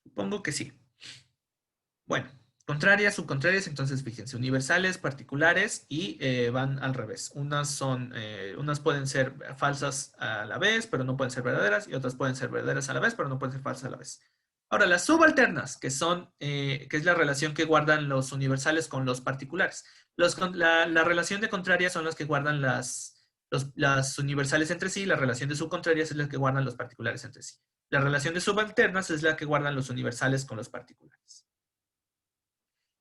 Supongo que sí. Bueno, contrarias, subcontrarias, entonces fíjense, universales, particulares y van al revés. Unas pueden ser falsas a la vez, pero no pueden ser verdaderas, y otras pueden ser verdaderas a la vez, pero no pueden ser falsas a la vez. Ahora, las subalternas, que es la relación que guardan los universales con los particulares. La relación de contrarias son las que guardan las universales entre sí, la relación de subcontrarias es la que guardan los particulares entre sí. La relación de subalternas es la que guardan los universales con los particulares.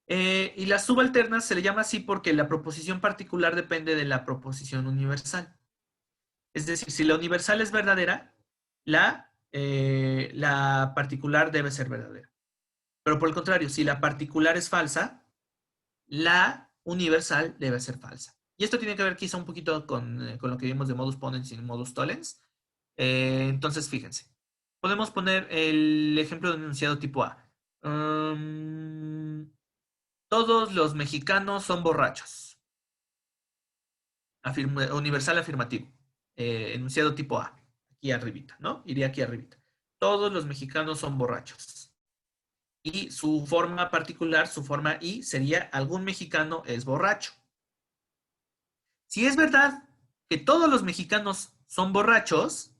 Y las subalternas se le llama así porque la proposición particular depende de la proposición universal. Es decir, si la universal es verdadera, la particular debe ser verdadera. Pero por el contrario, si la particular es falsa, la universal debe ser falsa. Y esto tiene que ver quizá un poquito con lo que vimos de modus ponens y modus tollens. Entonces, fíjense. Podemos poner el ejemplo de un enunciado tipo A. Todos los mexicanos son borrachos. Universal afirmativo. Enunciado tipo A. Aquí arribita, ¿no? Iría aquí arribita. Todos los mexicanos son borrachos. Y su forma particular, su forma I, sería algún mexicano es borracho. Si es verdad que todos los mexicanos son borrachos,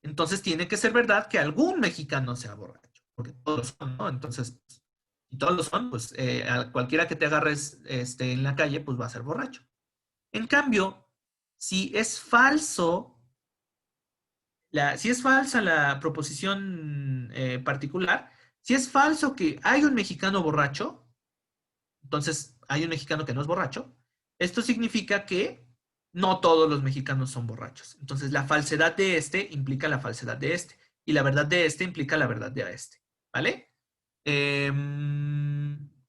entonces tiene que ser verdad que algún mexicano sea borracho. Porque todos son, ¿no? Entonces, si todos lo son, pues a cualquiera que te agarres en la calle, pues va a ser borracho. En cambio, si es falso, si es falsa la proposición particular, si es falso que hay un mexicano borracho, entonces hay un mexicano que no es borracho, esto significa que no todos los mexicanos son borrachos. Entonces la falsedad de este implica la falsedad de este, y la verdad de este implica la verdad de este, ¿vale?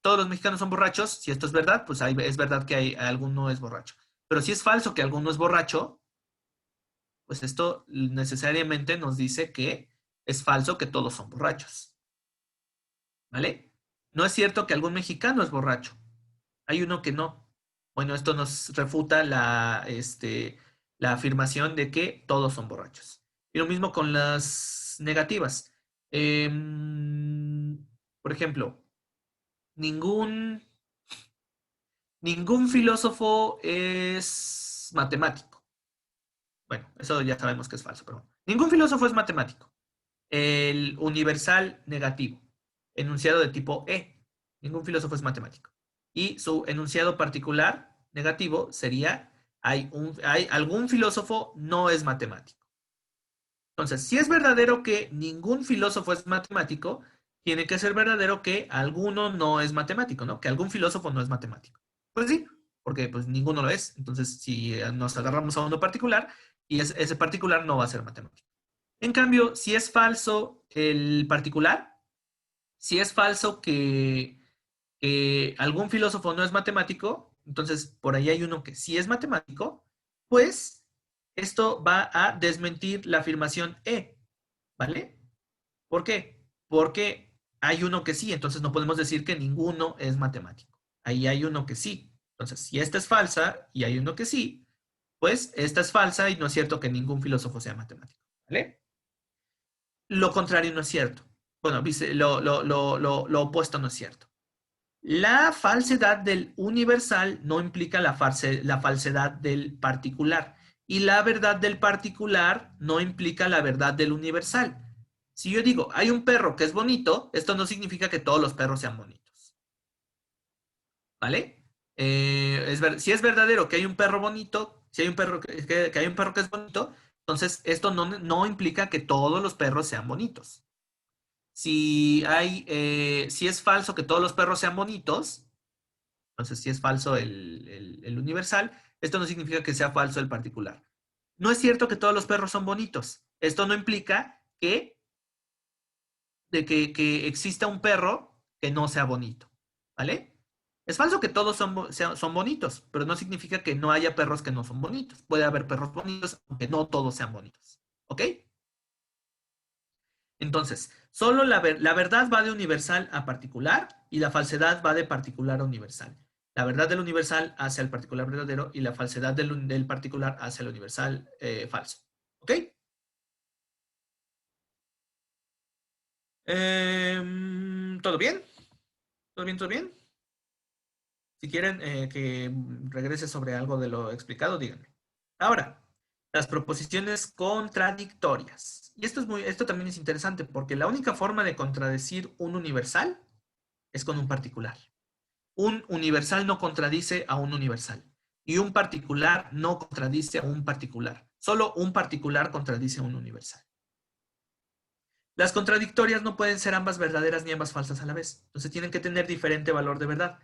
Todos los mexicanos son borrachos, si esto es verdad, pues es verdad que alguno es borracho. Pero si es falso que alguno es borracho, pues esto necesariamente nos dice que es falso que todos son borrachos, ¿vale? No es cierto que algún mexicano es borracho, hay uno que no. Bueno, esto nos refuta la afirmación de que todos son borrachos. Y lo mismo con las negativas. Por ejemplo, ningún, ningún filósofo es matemático. Bueno, eso ya sabemos que es falso, pero ningún filósofo es matemático. El universal negativo, enunciado de tipo E. Ningún filósofo es matemático. Y su enunciado particular negativo sería, algún filósofo no es matemático. Entonces, si es verdadero que ningún filósofo es matemático, tiene que ser verdadero que alguno no es matemático, ¿no? Que algún filósofo no es matemático. Pues sí, porque pues ninguno lo es. Entonces, si nos agarramos a uno particular, y ese particular no va a ser matemático. En cambio, si es falso el particular, si es falso que algún filósofo no es matemático, entonces por ahí hay uno que sí es matemático, pues esto va a desmentir la afirmación E, ¿vale? ¿Por qué? Porque hay uno que sí, entonces no podemos decir que ninguno es matemático. Ahí hay uno que sí. Entonces, si esta es falsa y hay uno que sí, pues esta es falsa y no es cierto que ningún filósofo sea matemático, ¿vale? Lo contrario no es cierto. Bueno, lo opuesto no es cierto. La falsedad del universal no implica la falsedad del particular. Y la verdad del particular no implica la verdad del universal. Si yo digo, hay un perro que es bonito, esto no significa que todos los perros sean bonitos. ¿Vale? Si es verdadero que hay un perro bonito, si hay un perro que hay un perro que es bonito, Entonces, esto no implica que todos los perros sean bonitos. Si es falso que todos los perros sean bonitos, entonces si es falso el universal, esto no significa que sea falso el particular. No es cierto que todos los perros son bonitos. Esto no implica que exista un perro que no sea bonito, ¿vale? Es falso que todos son bonitos, pero no significa que no haya perros que no son bonitos. Puede haber perros bonitos, aunque no todos sean bonitos, ¿ok? Entonces, solo la verdad va de universal a particular y la falsedad va de particular a universal. La verdad del universal hacia el particular verdadero y la falsedad del particular hacia el universal falso. ¿Ok? ¿Todo bien? ¿Todo bien? ¿Todo bien? Si quieren que regrese sobre algo de lo explicado, díganme. Ahora, las proposiciones contradictorias. Y esto también es interesante porque la única forma de contradecir un universal es con un particular. Un universal no contradice a un universal. Y un particular no contradice a un particular. Solo un particular contradice a un universal. Las contradictorias no pueden ser ambas verdaderas ni ambas falsas a la vez. Entonces tienen que tener diferente valor de verdad.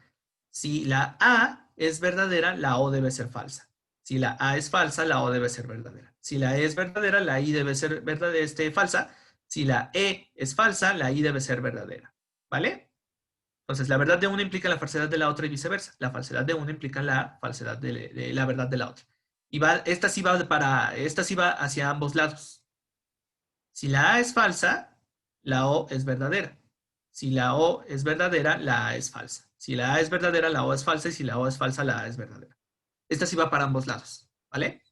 Si la A es verdadera, la O debe ser falsa. Si la A es falsa, la O debe ser verdadera. Si la E es verdadera, la I debe ser falsa. Si la E es falsa, la I debe ser verdadera. ¿Vale? Entonces, la verdad de una implica la falsedad de la otra y viceversa. La falsedad de una implica la falsedad de la verdad de la otra. Y esta sí va hacia ambos lados. Si la A es falsa, la O es verdadera. Si la O es verdadera, la A es falsa. Si la A es verdadera, la O es falsa. Y si la O es falsa, la A es verdadera. Esta sí va para ambos lados. ¿Vale?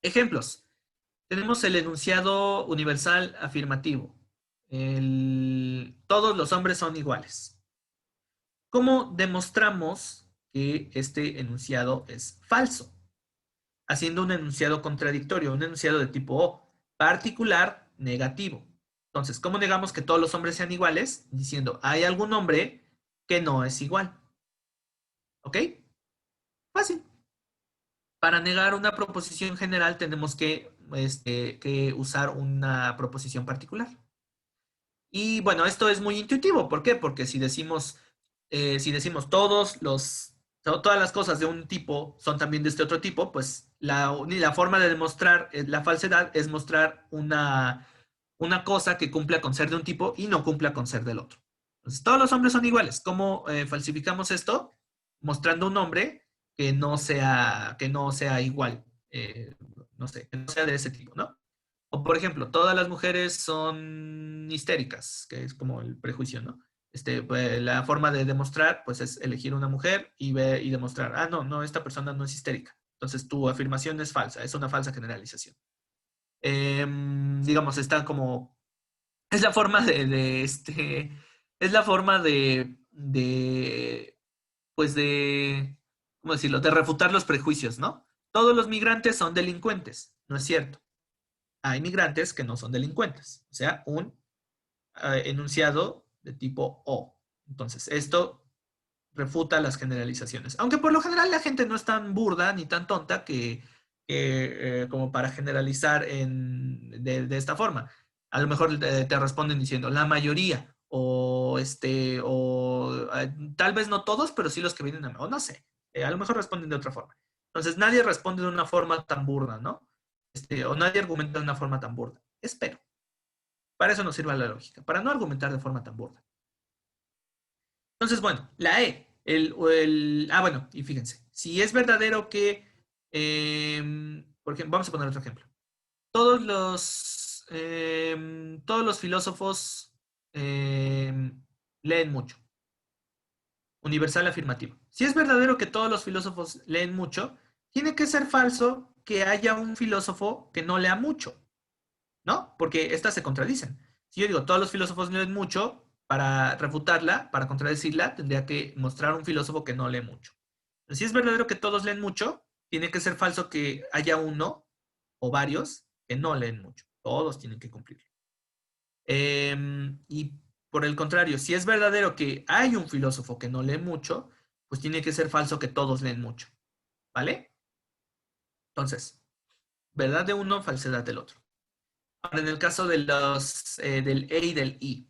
Ejemplos. Tenemos el enunciado universal afirmativo. Todos los hombres son iguales. ¿Cómo demostramos que este enunciado es falso? Haciendo un enunciado contradictorio, un enunciado de tipo O, particular, negativo. Entonces, ¿cómo negamos que todos los hombres sean iguales? Diciendo, hay algún hombre que no es igual. ¿Ok? Fácil. Para negar una proposición general tenemos que usar una proposición particular. Y bueno, esto es muy intuitivo. ¿Por qué? Porque si decimos todas las cosas de un tipo son también de este otro tipo, pues la forma de demostrar la falsedad es mostrar una cosa que cumpla con ser de un tipo y no cumpla con ser del otro. Entonces, todos los hombres son iguales. ¿Cómo falsificamos esto? Mostrando un hombre que no sea igual. No sé, que no sea de ese tipo, ¿no? O por ejemplo, todas las mujeres son histéricas, que es como el prejuicio, ¿no? Pues, la forma de demostrar, pues es elegir una mujer y demostrar, no, no, esta persona no es histérica. Entonces tu afirmación es falsa, es una falsa generalización. Digamos, está como, es la forma es la forma pues ¿cómo decirlo? De refutar los prejuicios, ¿no? Todos los migrantes son delincuentes, no es cierto. Hay migrantes que no son delincuentes, o sea, un enunciado de tipo O. Entonces, esto refuta las generalizaciones. Aunque por lo general la gente no es tan burda ni tan tonta como para generalizar de esta forma. A lo mejor te responden diciendo la mayoría o tal vez no todos, pero sí los que vienen o no sé. A lo mejor responden de otra forma. Entonces nadie responde de una forma tan burda, ¿no? O nadie argumenta de una forma tan burda. Espero. Para eso nos sirve la lógica, para no argumentar de forma tan burda. Entonces, bueno, la E. Bueno, y fíjense, si es verdadero que, por ejemplo, vamos a poner otro ejemplo. Todos los filósofos leen mucho. Universal afirmativo. Si es verdadero que todos los filósofos leen mucho, tiene que ser falso que haya un filósofo que no lea mucho. ¿No? Porque estas se contradicen. Si yo digo, todos los filósofos leen mucho, para refutarla, para contradecirla, tendría que mostrar un filósofo que no lee mucho. Si es verdadero que todos leen mucho, tiene que ser falso que haya uno o varios que no leen mucho. Todos tienen que cumplir. Y por el contrario, si es verdadero que hay un filósofo que no lee mucho, pues tiene que ser falso que todos leen mucho. ¿Vale? Entonces, verdad de uno, falsedad del otro. Ahora, en el caso de del E y del I,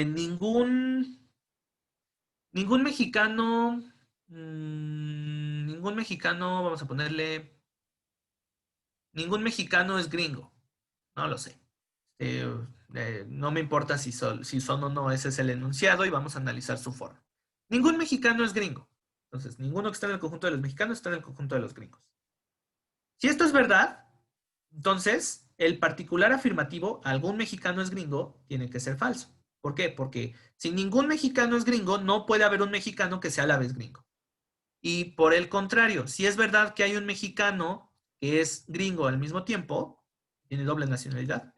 ningún, ningún mexicano, ningún mexicano, vamos a ponerle, ningún mexicano es gringo, no lo sé. Eh, no me importa si son o no, ese es el enunciado y vamos a analizar su forma. Ningún mexicano es gringo. Entonces, ninguno que está en el conjunto de los mexicanos está en el conjunto de los gringos. Si esto es verdad, entonces el particular afirmativo, algún mexicano es gringo, tiene que ser falso. ¿Por qué? Porque si ningún mexicano es gringo, no puede haber un mexicano que sea a la vez gringo. Y por el contrario, si es verdad que hay un mexicano que es gringo al mismo tiempo, tiene doble nacionalidad,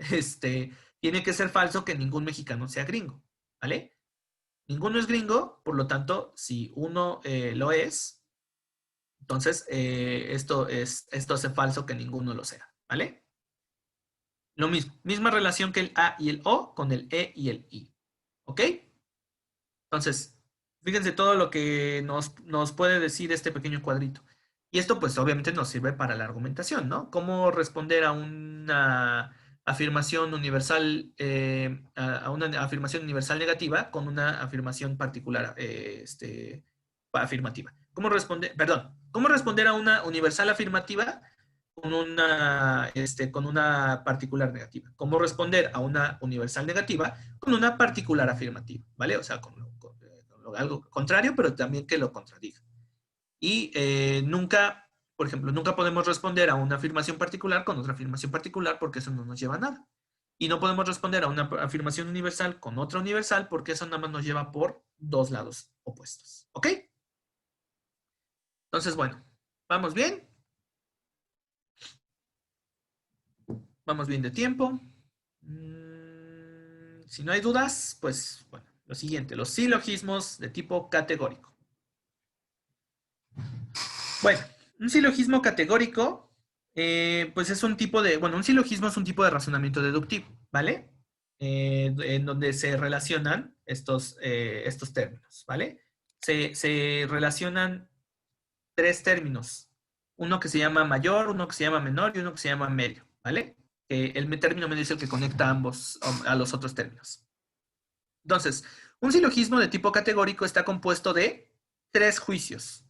tiene que ser falso que ningún mexicano sea gringo, ¿vale? Ninguno es gringo, por lo tanto, si uno lo es, entonces esto hace falso que ninguno lo sea, ¿vale? Lo mismo, misma relación que el A y el O con el E y el I, ¿ok? Entonces, fíjense todo lo que nos puede decir este pequeño cuadrito. Y esto pues obviamente nos sirve para la argumentación, ¿no? Cómo responder a una afirmación universal, a una afirmación universal negativa con una afirmación particular afirmativa. ¿Cómo responder a una universal afirmativa con una particular negativa? ¿Cómo responder a una universal negativa con una particular afirmativa? ¿Vale? O sea, algo contrario, pero también que lo contradiga. Y nunca, por ejemplo, nunca podemos responder a una afirmación particular con otra afirmación particular porque eso no nos lleva a nada. Y no podemos responder a una afirmación universal con otra universal porque eso nada más nos lleva por dos lados opuestos. ¿Ok? Entonces, bueno, ¿vamos bien? Vamos bien de tiempo. Si no hay dudas, pues bueno, lo siguiente, los silogismos de tipo categórico. Bueno, un silogismo categórico, pues es un tipo un silogismo es un tipo de razonamiento deductivo, ¿vale? En donde se relacionan estos términos, ¿vale? Se relacionan tres términos, uno que se llama mayor, uno que se llama menor y uno que se llama medio, ¿vale? El término medio es el que conecta a los otros términos. Entonces, un silogismo de tipo categórico está compuesto de tres juicios,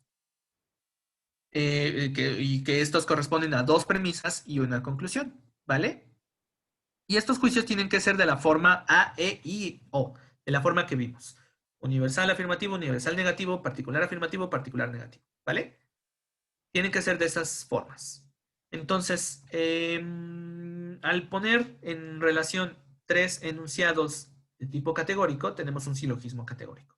y que estos corresponden a dos premisas y una conclusión, ¿vale? Y estos juicios tienen que ser de la forma A, E, I, O, de la forma que vimos. Universal afirmativo, universal negativo, particular afirmativo, particular negativo, ¿vale? Tienen que ser de esas formas. Entonces, al poner en relación tres enunciados de tipo categórico, tenemos un silogismo categórico.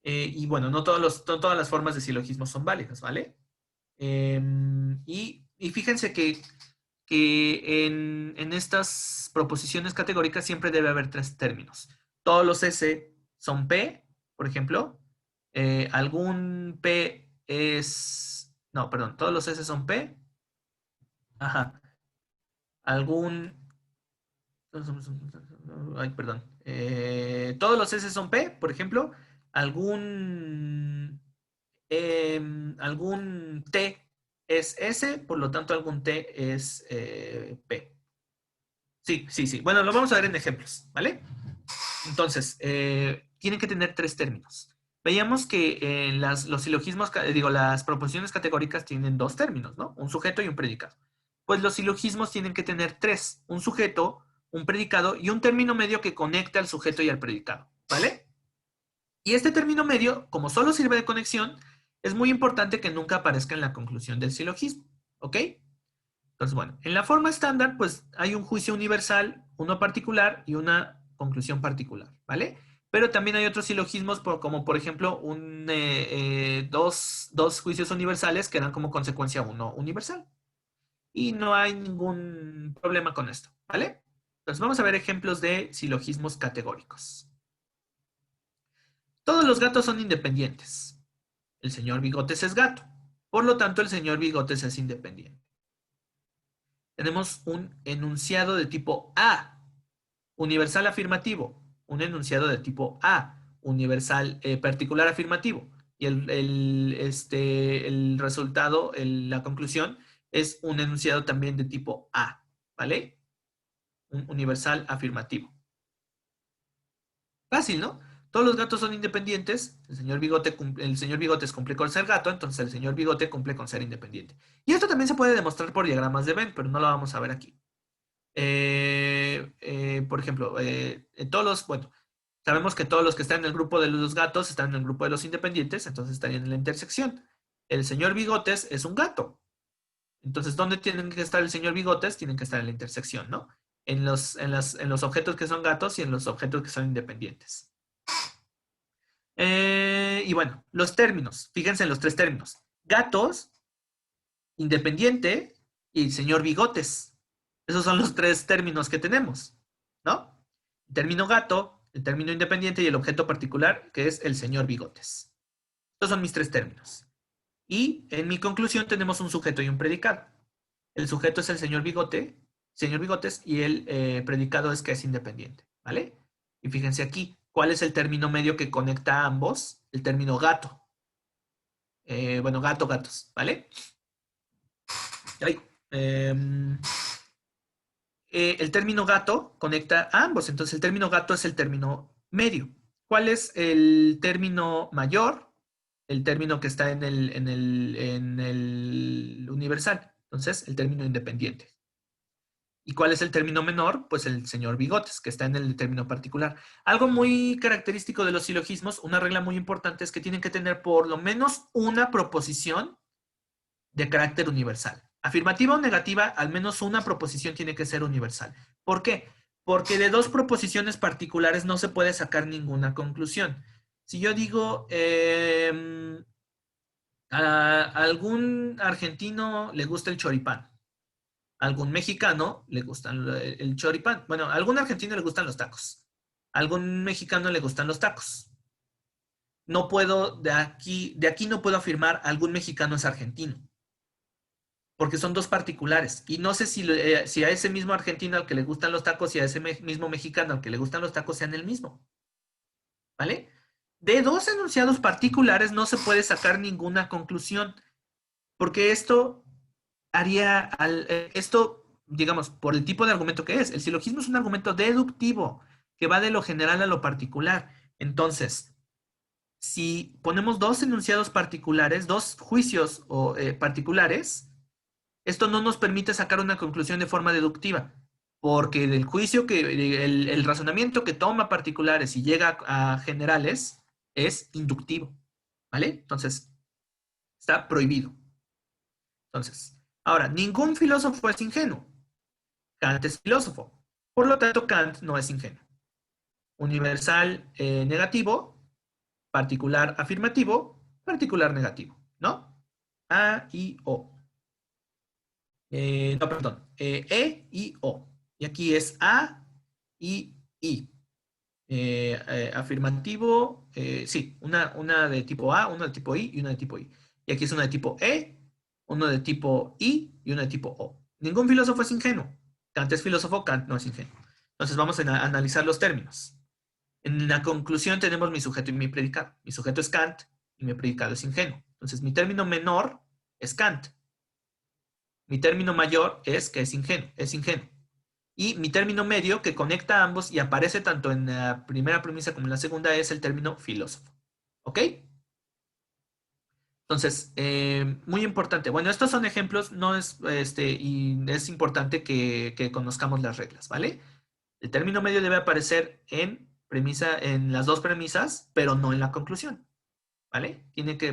Y bueno, no todas las formas de silogismo son válidas, ¿vale? Y fíjense que en estas proposiciones categóricas siempre debe haber tres términos. Todos los S son P, por ejemplo. Algún P es... No, perdón, todos los S son P. Ajá. Algún... Ay, perdón. Todos los S son P, por ejemplo. Algún T es S, por lo tanto algún T es P. Sí, sí, sí. Bueno, lo vamos a ver en ejemplos, ¿vale? Entonces, tienen que tener tres términos. Veíamos que los silogismos, las proposiciones categóricas tienen dos términos, ¿no? Un sujeto y un predicado. Pues los silogismos tienen que tener tres: un sujeto, un predicado y un término medio que conecte al sujeto y al predicado, ¿vale? Y este término medio, como solo sirve de conexión, es muy importante que nunca aparezca en la conclusión del silogismo, ¿ok? Entonces, bueno, en la forma estándar, pues hay un juicio universal, uno particular y una conclusión particular, ¿vale? Pero también hay otros silogismos, como por ejemplo dos juicios universales que dan como consecuencia uno universal. Y no hay ningún problema con esto, ¿vale? Entonces vamos a ver ejemplos de silogismos categóricos. Todos los gatos son independientes. El señor Bigotes es gato. Por lo tanto, el señor Bigotes es independiente. Tenemos un enunciado de tipo A, universal afirmativo. Un enunciado de tipo A, universal particular afirmativo. Y el resultado, la conclusión, es un enunciado también de tipo A, ¿vale? Un universal afirmativo. Fácil, ¿no? Todos los gatos son independientes. El señor Bigotes cumple con ser gato, entonces el señor Bigote cumple con ser independiente. Y esto también se puede demostrar por diagramas de Venn, pero no lo vamos a ver aquí. Por ejemplo, bueno, sabemos que todos los que están en el grupo de los gatos están en el grupo de los independientes, entonces estarían en la intersección. El señor Bigotes es un gato. Entonces, ¿dónde tienen que estar el señor Bigotes? Tienen que estar en la intersección, ¿no? En los objetos que son gatos y en los objetos que son independientes. Y bueno, los términos. Fíjense en los tres términos. Gatos, independiente y señor Bigotes. Esos son los tres términos que tenemos, ¿no? El término gato, el término independiente y el objeto particular, que es el señor Bigotes. Estos son mis tres términos. Y en mi conclusión tenemos un sujeto y un predicado. El sujeto es el señor Bigotes, y el predicado es que es independiente, ¿vale? Y fíjense aquí, ¿cuál es el término medio que conecta a ambos? El término gato. Bueno, gato, gatos, ¿vale? Ay, el término gato conecta a ambos, entonces el término gato es el término medio. ¿Cuál es el término mayor? El término que está en el universal. Entonces, el término independiente. ¿Y cuál es el término menor? Pues el señor Bigotes, que está en el término particular. Algo muy característico de los silogismos, una regla muy importante es que tienen que tener por lo menos una proposición de carácter universal. Afirmativa o negativa, al menos una proposición tiene que ser universal. ¿Por qué? Porque de dos proposiciones particulares no se puede sacar ninguna conclusión. Si yo digo, a algún argentino le gusta el choripán, a algún mexicano le gusta el choripán. Bueno, a algún argentino le gustan los tacos, a algún mexicano le gustan los tacos. No puedo, de aquí no puedo afirmar algún mexicano es argentino, porque son dos particulares. Y no sé si a ese mismo argentino al que le gustan los tacos y a ese mismo mexicano al que le gustan los tacos sean el mismo. ¿Vale? De dos enunciados particulares no se puede sacar ninguna conclusión, porque esto digamos, por el tipo de argumento que es. El silogismo es un argumento deductivo que va de lo general a lo particular. Entonces, si ponemos dos enunciados particulares, dos juicios particulares, esto no nos permite sacar una conclusión de forma deductiva, porque el razonamiento que toma particulares y llega a generales es inductivo, ¿vale? Entonces, está prohibido. Entonces, ahora, ningún filósofo es ingenuo. Kant es filósofo. Por lo tanto, Kant no es ingenuo. Universal negativo, particular afirmativo, particular negativo, ¿no? A, I, O. No, perdón. I, O. Y aquí es A, I. Afirmativo, sí, una de tipo A, una de tipo I y una de tipo I. Y aquí es una de tipo uno de tipo I y una de tipo O. Ningún filósofo es ingenuo. Kant es filósofo, Kant no es ingenuo. Entonces vamos a analizar los términos. En la conclusión tenemos mi sujeto y mi predicado. Mi sujeto es Kant y mi predicado es ingenuo. Entonces mi término menor es Kant. Mi término mayor es que es ingenuo. Y mi término medio, que conecta a ambos y aparece tanto en la primera premisa como en la segunda, es el término filósofo. ¿Ok? Entonces, muy importante. Bueno, estos son ejemplos, no es, y es importante que conozcamos las reglas, ¿vale? El término medio debe aparecer en las dos premisas, pero no en la conclusión, ¿vale?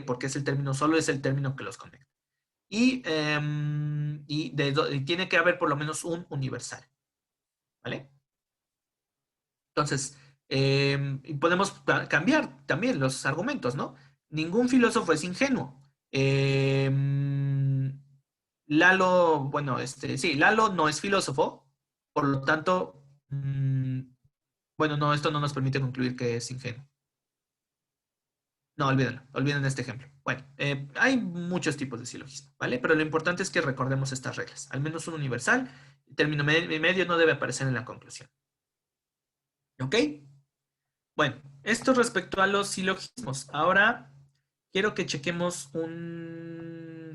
Porque solo es el término que los conecta. Y tiene que haber por lo menos un universal, ¿vale? Entonces, podemos cambiar también los argumentos, ¿no? Ningún filósofo es ingenuo. Lalo, bueno, sí, Lalo no es filósofo, por lo tanto, bueno, no, esto no nos permite concluir que es ingenuo. No, olvídenlo, olviden este ejemplo. Bueno, hay muchos tipos de silogismo, ¿vale? Pero lo importante es que recordemos estas reglas. Al menos un universal, el término medio no debe aparecer en la conclusión. ¿Ok? Bueno, esto respecto a los silogismos. Ahora quiero que chequemos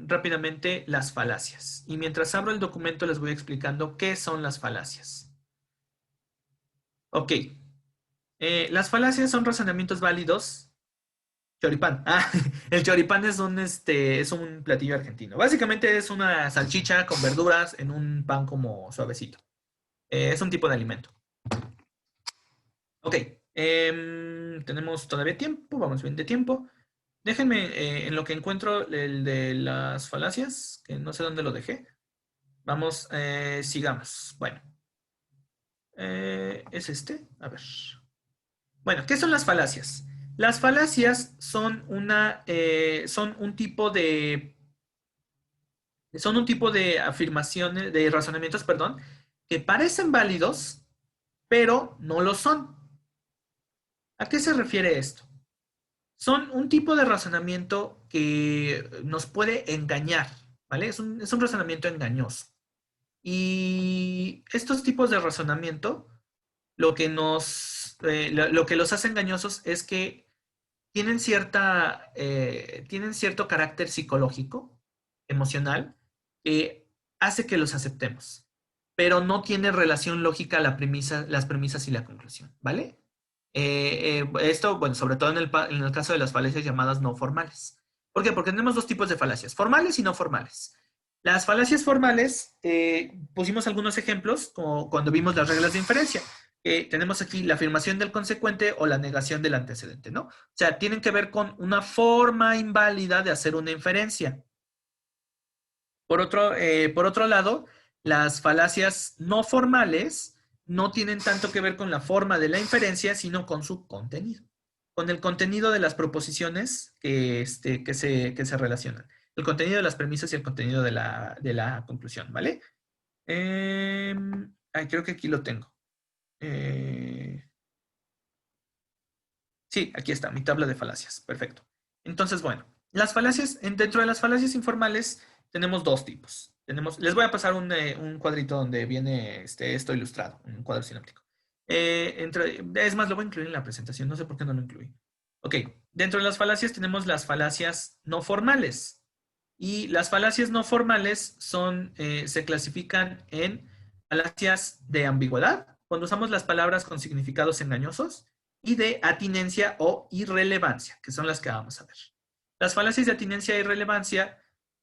rápidamente las falacias. Y mientras abro el documento les voy explicando qué son las falacias. Ok. Las falacias son razonamientos válidos. Choripán. Ah, el choripán es un platillo argentino. Básicamente es una salchicha con verduras en un pan como suavecito. Es un tipo de alimento. Ok. Tenemos todavía tiempo. Vamos bien de tiempo. Déjenme, en lo que encuentro el de las falacias, que no sé dónde lo dejé. Vamos, sigamos. Bueno. ¿Es este? A ver. Bueno, ¿qué son las falacias? Las falacias son un tipo de afirmaciones, de razonamientos, perdón, que parecen válidos, pero no lo son. ¿A qué se refiere esto? Son un tipo de razonamiento que nos puede engañar, ¿vale? Es un razonamiento engañoso. Y estos tipos de razonamiento, lo que los hace engañosos es que tienen cierto carácter psicológico, emocional, que hace que los aceptemos, pero no tiene relación lógica las premisas y la conclusión, ¿vale? Esto, bueno, sobre todo en el caso de las falacias llamadas no formales. ¿Por qué? Porque tenemos dos tipos de falacias, formales y no formales. Las falacias formales, pusimos algunos ejemplos, como cuando vimos las reglas de inferencia. Tenemos aquí la afirmación del consecuente o la negación del antecedente, ¿no? O sea, tienen que ver con una forma inválida de hacer una inferencia. Por otro lado, las falacias no formales no tienen tanto que ver con la forma de la inferencia, sino con su contenido, con el contenido de las proposiciones que se relacionan, el contenido de las premisas y el contenido de la conclusión, ¿vale? Creo que aquí lo tengo. Sí, aquí está, mi tabla de falacias. Perfecto. Entonces, bueno, dentro de las falacias informales tenemos dos tipos. Les voy a pasar un cuadrito donde viene esto ilustrado, un cuadro sináptico. Es más, lo voy a incluir en la presentación, no sé por qué no lo incluí. Ok, dentro de las falacias tenemos las falacias no formales. Y las falacias no formales se clasifican en falacias de ambigüedad, cuando usamos las palabras con significados engañosos, y de atinencia o irrelevancia, que son las que vamos a ver. Las falacias de atinencia e irrelevancia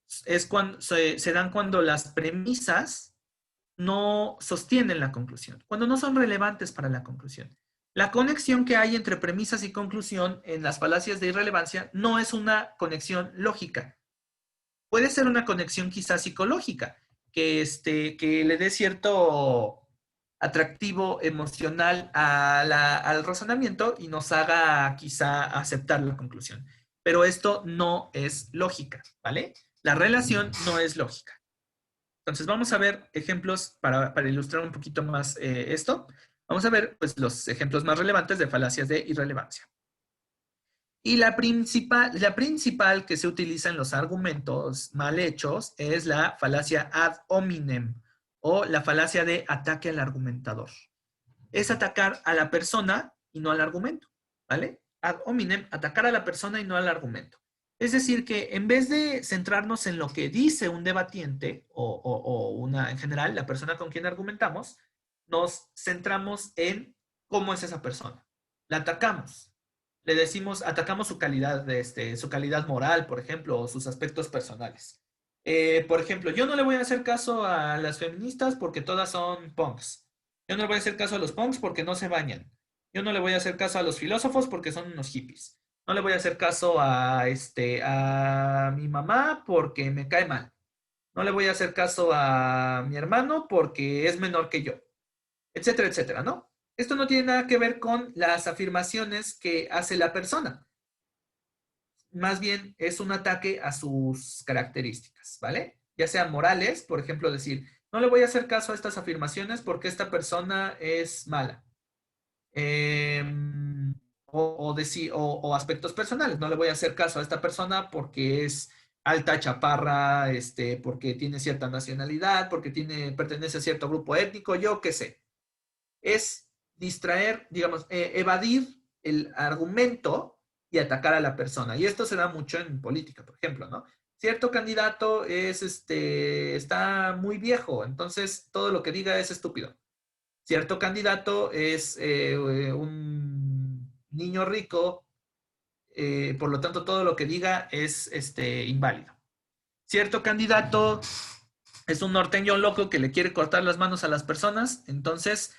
se dan cuando las premisas no sostienen la conclusión, cuando no son relevantes para la conclusión. La conexión que hay entre premisas y conclusión en las falacias de irrelevancia no es una conexión lógica. Puede ser una conexión quizás psicológica, que le dé cierto atractivo emocional al razonamiento y nos haga quizá aceptar la conclusión. Pero esto no es lógica, ¿vale? La relación no es lógica. Entonces vamos a ver ejemplos para ilustrar un poquito más esto. Vamos a ver pues, los ejemplos más relevantes de falacias de irrelevancia. Y la principal que se utiliza en los argumentos mal hechos es la falacia ad hominem o la falacia de ataque al argumentador. Es atacar a la persona y no al argumento, ¿vale? Ad hominem, atacar a la persona y no al argumento. Es decir, que en vez de centrarnos en lo que dice un debatiente en general, la persona con quien argumentamos, nos centramos en cómo es esa persona. La atacamos. Le decimos, atacamos su calidad moral, por ejemplo, o sus aspectos personales. Por ejemplo, yo no le voy a hacer caso a las feministas porque todas son punks. Yo no le voy a hacer caso a los punks porque no se bañan. Yo no le voy a hacer caso a los filósofos porque son unos hippies. No le voy a hacer caso a mi mamá porque me cae mal. No le voy a hacer caso a mi hermano porque es menor que yo, etcétera, etcétera, ¿no? Esto no tiene nada que ver con las afirmaciones que hace la persona. Más bien es un ataque a sus características, ¿vale? Ya sean morales, por ejemplo, decir, no le voy a hacer caso a estas afirmaciones porque esta persona es mala. Eh, o aspectos personales, no le voy a hacer caso a esta persona porque es alta, chaparra, porque tiene cierta nacionalidad, porque pertenece a cierto grupo étnico, yo qué sé. Es distraer, digamos, evadir el argumento y atacar a la persona. Y esto se da mucho en política, por ejemplo, ¿no? Cierto candidato está muy viejo, entonces todo lo que diga es estúpido. Cierto candidato es un niño rico, por lo tanto todo lo que diga es inválido. Cierto candidato es un norteño loco que le quiere cortar las manos a las personas, entonces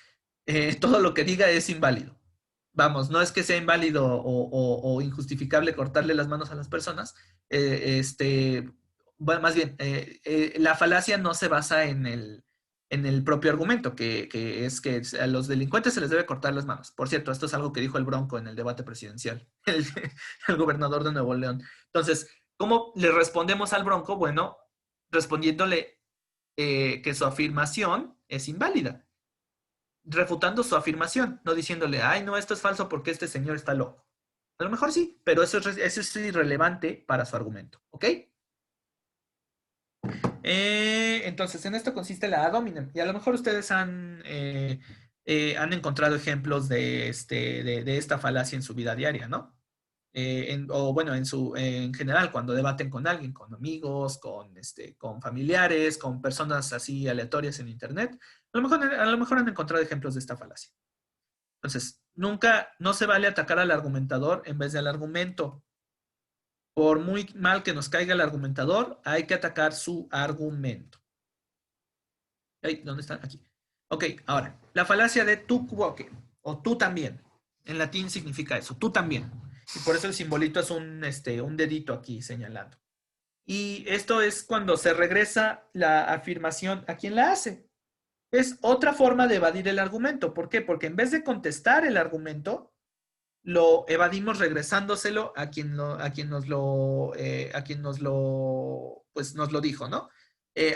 todo lo que diga es inválido. Vamos, no es que sea inválido o injustificable cortarle las manos a las personas, bueno, más bien, la falacia no se basa en el propio argumento, que es que a los delincuentes se les debe cortar las manos. Por cierto, esto es algo que dijo el Bronco en el debate presidencial, el gobernador de Nuevo León. Entonces, ¿cómo le respondemos al Bronco? Bueno, respondiéndole que su afirmación es inválida, refutando su afirmación, no diciéndole, ay, no, esto es falso porque este señor está loco. A lo mejor sí, pero eso es irrelevante para su argumento, ¿ok? Entonces, en esto consiste la ad hominem. Y a lo mejor ustedes han encontrado ejemplos de esta falacia en su vida diaria, ¿no? O bueno, en general, cuando debaten con alguien, con amigos, con familiares, con personas así aleatorias en Internet, a lo mejor han encontrado ejemplos de esta falacia. Entonces, nunca, no se vale atacar al argumentador en vez del argumento. Por muy mal que nos caiga el argumentador, hay que atacar su argumento. ¿Dónde están? Aquí. Ok, ahora, la falacia de tu quoque, o tú también. En latín significa eso, tú también. Y por eso el simbolito es un dedito aquí señalando. Y esto es cuando se regresa la afirmación a quien la hace. Es otra forma de evadir el argumento. ¿Por qué? Porque en vez de contestar el argumento, lo evadimos regresándoselo pues nos lo dijo, ¿no?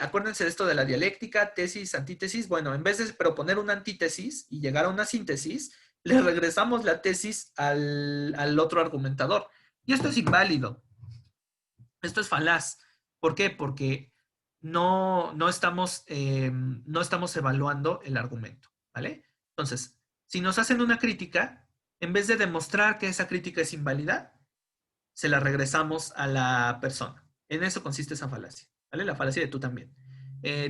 Acuérdense de esto de la dialéctica, tesis, antítesis. Bueno, en vez de proponer una antítesis y llegar a una síntesis, le regresamos la tesis al otro argumentador. Y esto es inválido. Esto es falaz. ¿Por qué? Porque no estamos evaluando el argumento, ¿vale? Entonces, si nos hacen una crítica, en vez de demostrar que esa crítica es inválida, se la regresamos a la persona. En eso consiste esa falacia, ¿vale? La falacia de tú también.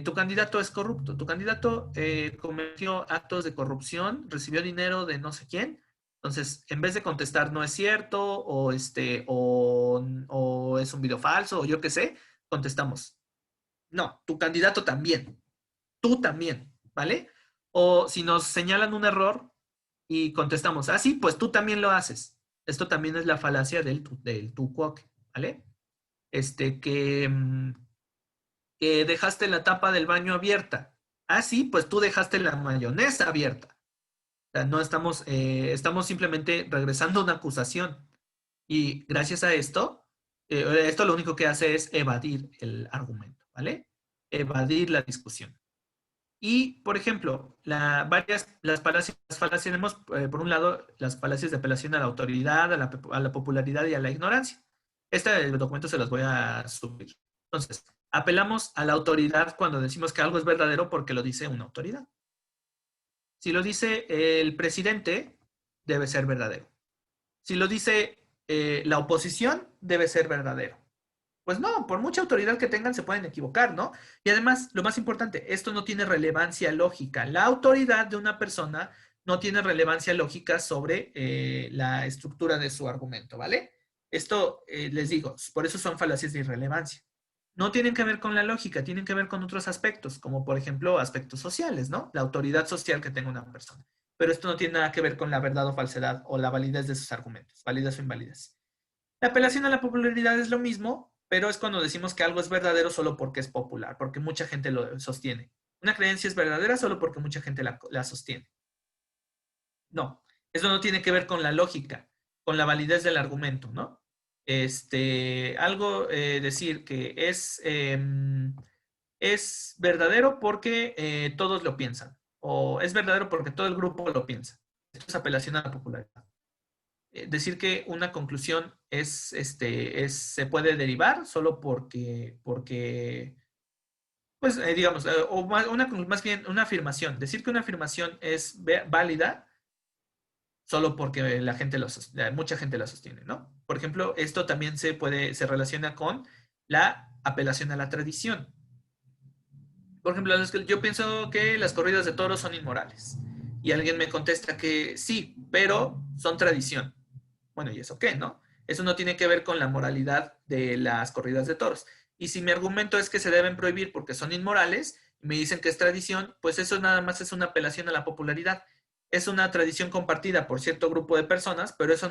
Tu candidato es corrupto, tu candidato cometió actos de corrupción, recibió dinero de no sé quién. Entonces, en vez de contestar no es cierto, o es un video falso, o yo qué sé, contestamos, no, tu candidato también, tú también, ¿vale? O si nos señalan un error y contestamos, ah, sí, pues tú también lo haces. Esto también es la falacia del tú quoque, ¿vale? Que dejaste la tapa del baño abierta. Ah, sí, pues tú dejaste la mayonesa abierta. O sea, no estamos simplemente regresando una acusación. Y gracias a esto lo único que hace es evadir el argumento, ¿vale? Evadir la discusión. Y, por ejemplo, las falacias tenemos, por un lado, las falacias de apelación a la autoridad, a la popularidad y a la ignorancia. Este documento se los voy a subir. Entonces, apelamos a la autoridad cuando decimos que algo es verdadero porque lo dice una autoridad. Si lo dice el presidente, debe ser verdadero. Si lo dice la oposición, debe ser verdadero. Pues no, por mucha autoridad que tengan se pueden equivocar, ¿no? Y además, lo más importante, esto no tiene relevancia lógica. La autoridad de una persona no tiene relevancia lógica sobre la estructura de su argumento, ¿vale? Esto les digo, por eso son falacias de irrelevancia. No tienen que ver con la lógica, tienen que ver con otros aspectos, como por ejemplo aspectos sociales, ¿no? La autoridad social que tenga una persona. Pero esto no tiene nada que ver con la verdad o falsedad o la validez de sus argumentos, validez o invalidez. La apelación a la popularidad es lo mismo, pero es cuando decimos que algo es verdadero solo porque es popular, porque mucha gente lo sostiene. Una creencia es verdadera solo porque mucha gente la sostiene. No, eso no tiene que ver con la lógica, con la validez del argumento, ¿no? Decir que es verdadero porque todos lo piensan, o es verdadero porque todo el grupo lo piensa. Esto es apelación a la popularidad. Decir que una conclusión se puede derivar solo porque pues digamos, más bien una afirmación. Decir que una afirmación es válida solo porque mucha gente la sostiene, ¿no? Por ejemplo, esto también se relaciona con la apelación a la tradición. Por ejemplo, yo pienso que las corridas de toros son inmorales. Y alguien me contesta que sí, pero son tradición. Bueno, ¿y eso qué, no? Eso no tiene que ver con la moralidad de las corridas de toros. Y si mi argumento es que se deben prohibir porque son inmorales, y me dicen que es tradición, pues eso nada más es una apelación a la popularidad. Es una tradición compartida por cierto grupo de personas, pero eso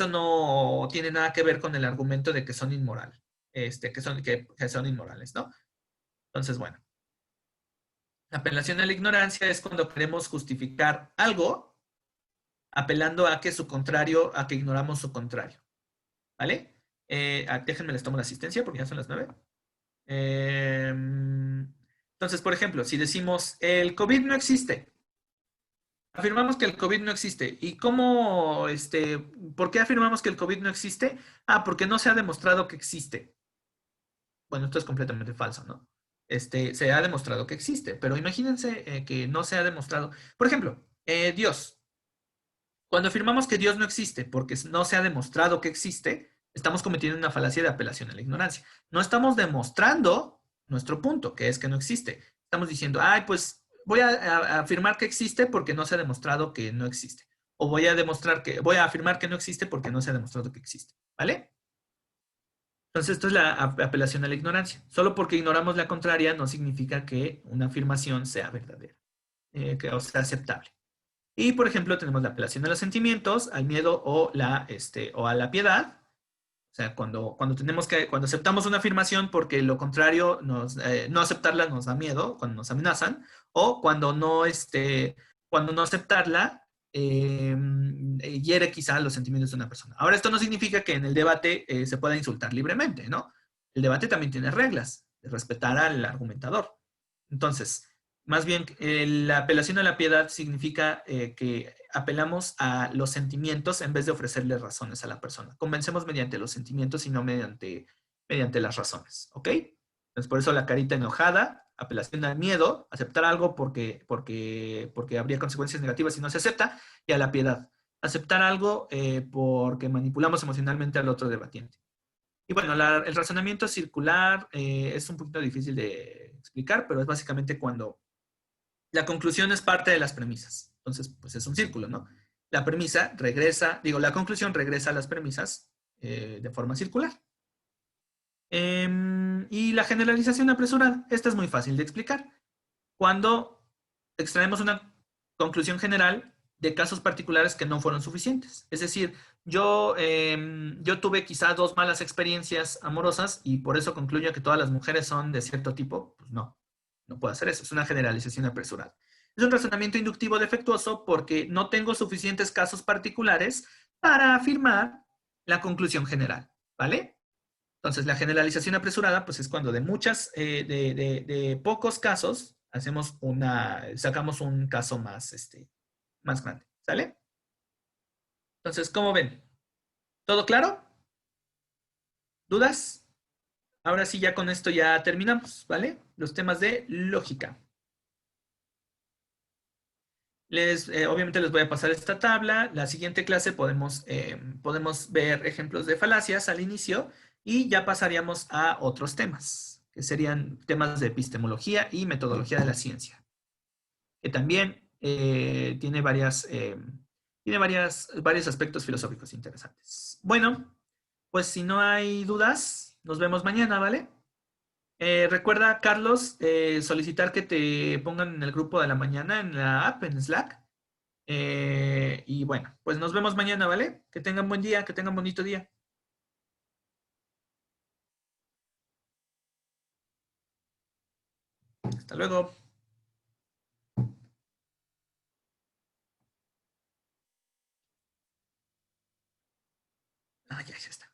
no tiene nada que ver con el argumento de que son inmorales, que son inmorales, ¿no? Entonces, bueno. La apelación a la ignorancia es cuando queremos justificar algo apelando a que a que ignoramos su contrario. ¿Vale? Déjenme les tomo la asistencia porque ya son las 9. Entonces, por ejemplo, si decimos el COVID no existe, afirmamos que el COVID no existe. ¿Y por qué afirmamos que el COVID no existe? Porque no se ha demostrado que existe. Bueno, esto es completamente falso, ¿no? Se ha demostrado que existe, pero imagínense que no se ha demostrado. Por ejemplo, Dios. Cuando afirmamos que Dios no existe porque no se ha demostrado que existe, estamos cometiendo una falacia de apelación a la ignorancia. No estamos demostrando nuestro punto, que es que no existe. Estamos diciendo, ay, pues voy a afirmar que existe porque no se ha demostrado que no existe. O voy a afirmar que no existe porque no se ha demostrado que existe. ¿Vale? Entonces, esto es la apelación a la ignorancia. Solo porque ignoramos la contraria no significa que una afirmación sea verdadera, o sea aceptable. Y, por ejemplo, tenemos la apelación a los sentimientos, al miedo o a la piedad. O sea, cuando aceptamos una afirmación porque lo contrario, no aceptarla nos da miedo, cuando nos amenazan, o cuando no aceptarla hiere quizá los sentimientos de una persona. Ahora, esto no significa que en el debate se pueda insultar libremente, ¿no? El debate también tiene reglas, de respetar al argumentador. Entonces, más bien, la apelación a la piedad significa que apelamos a los sentimientos en vez de ofrecerle razones a la persona. Convencemos mediante los sentimientos y no mediante las razones, ¿ok? Entonces, por eso la carita enojada, apelación al miedo, aceptar algo porque habría consecuencias negativas si no se acepta, y a la piedad, aceptar algo porque manipulamos emocionalmente al otro debatiente. Y bueno, el razonamiento circular es un poquito difícil de explicar, pero es básicamente cuando la conclusión es parte de las premisas. Entonces, pues es un círculo, ¿no? La conclusión regresa a las premisas de forma circular. Y la generalización apresurada, esta es muy fácil de explicar. Cuando extraemos una conclusión general de casos particulares que no fueron suficientes. Es decir, yo tuve quizá 2 malas experiencias amorosas y por eso concluyo que todas las mujeres son de cierto tipo. Pues no, no puedo hacer eso. Es una generalización apresurada. Es un razonamiento inductivo defectuoso porque no tengo suficientes casos particulares para afirmar la conclusión general. ¿Vale? Entonces, la generalización apresurada, pues es cuando de pocos casos sacamos un caso más grande. ¿Sale? Entonces, ¿cómo ven? ¿Todo claro? ¿Dudas? Ahora sí, ya con esto ya terminamos, ¿vale? Los temas de lógica. Obviamente les voy a pasar esta tabla. La siguiente clase podemos ver ejemplos de falacias al inicio y ya pasaríamos a otros temas, que serían temas de epistemología y metodología de la ciencia, que también tiene varios aspectos filosóficos interesantes. Bueno, pues si no hay dudas, nos vemos mañana, ¿vale? Recuerda, Carlos, solicitar que te pongan en el grupo de la mañana en la app, en Slack. Y bueno, pues nos vemos mañana, ¿vale? Que tengan buen día, que tengan bonito día. Hasta luego. Ya está.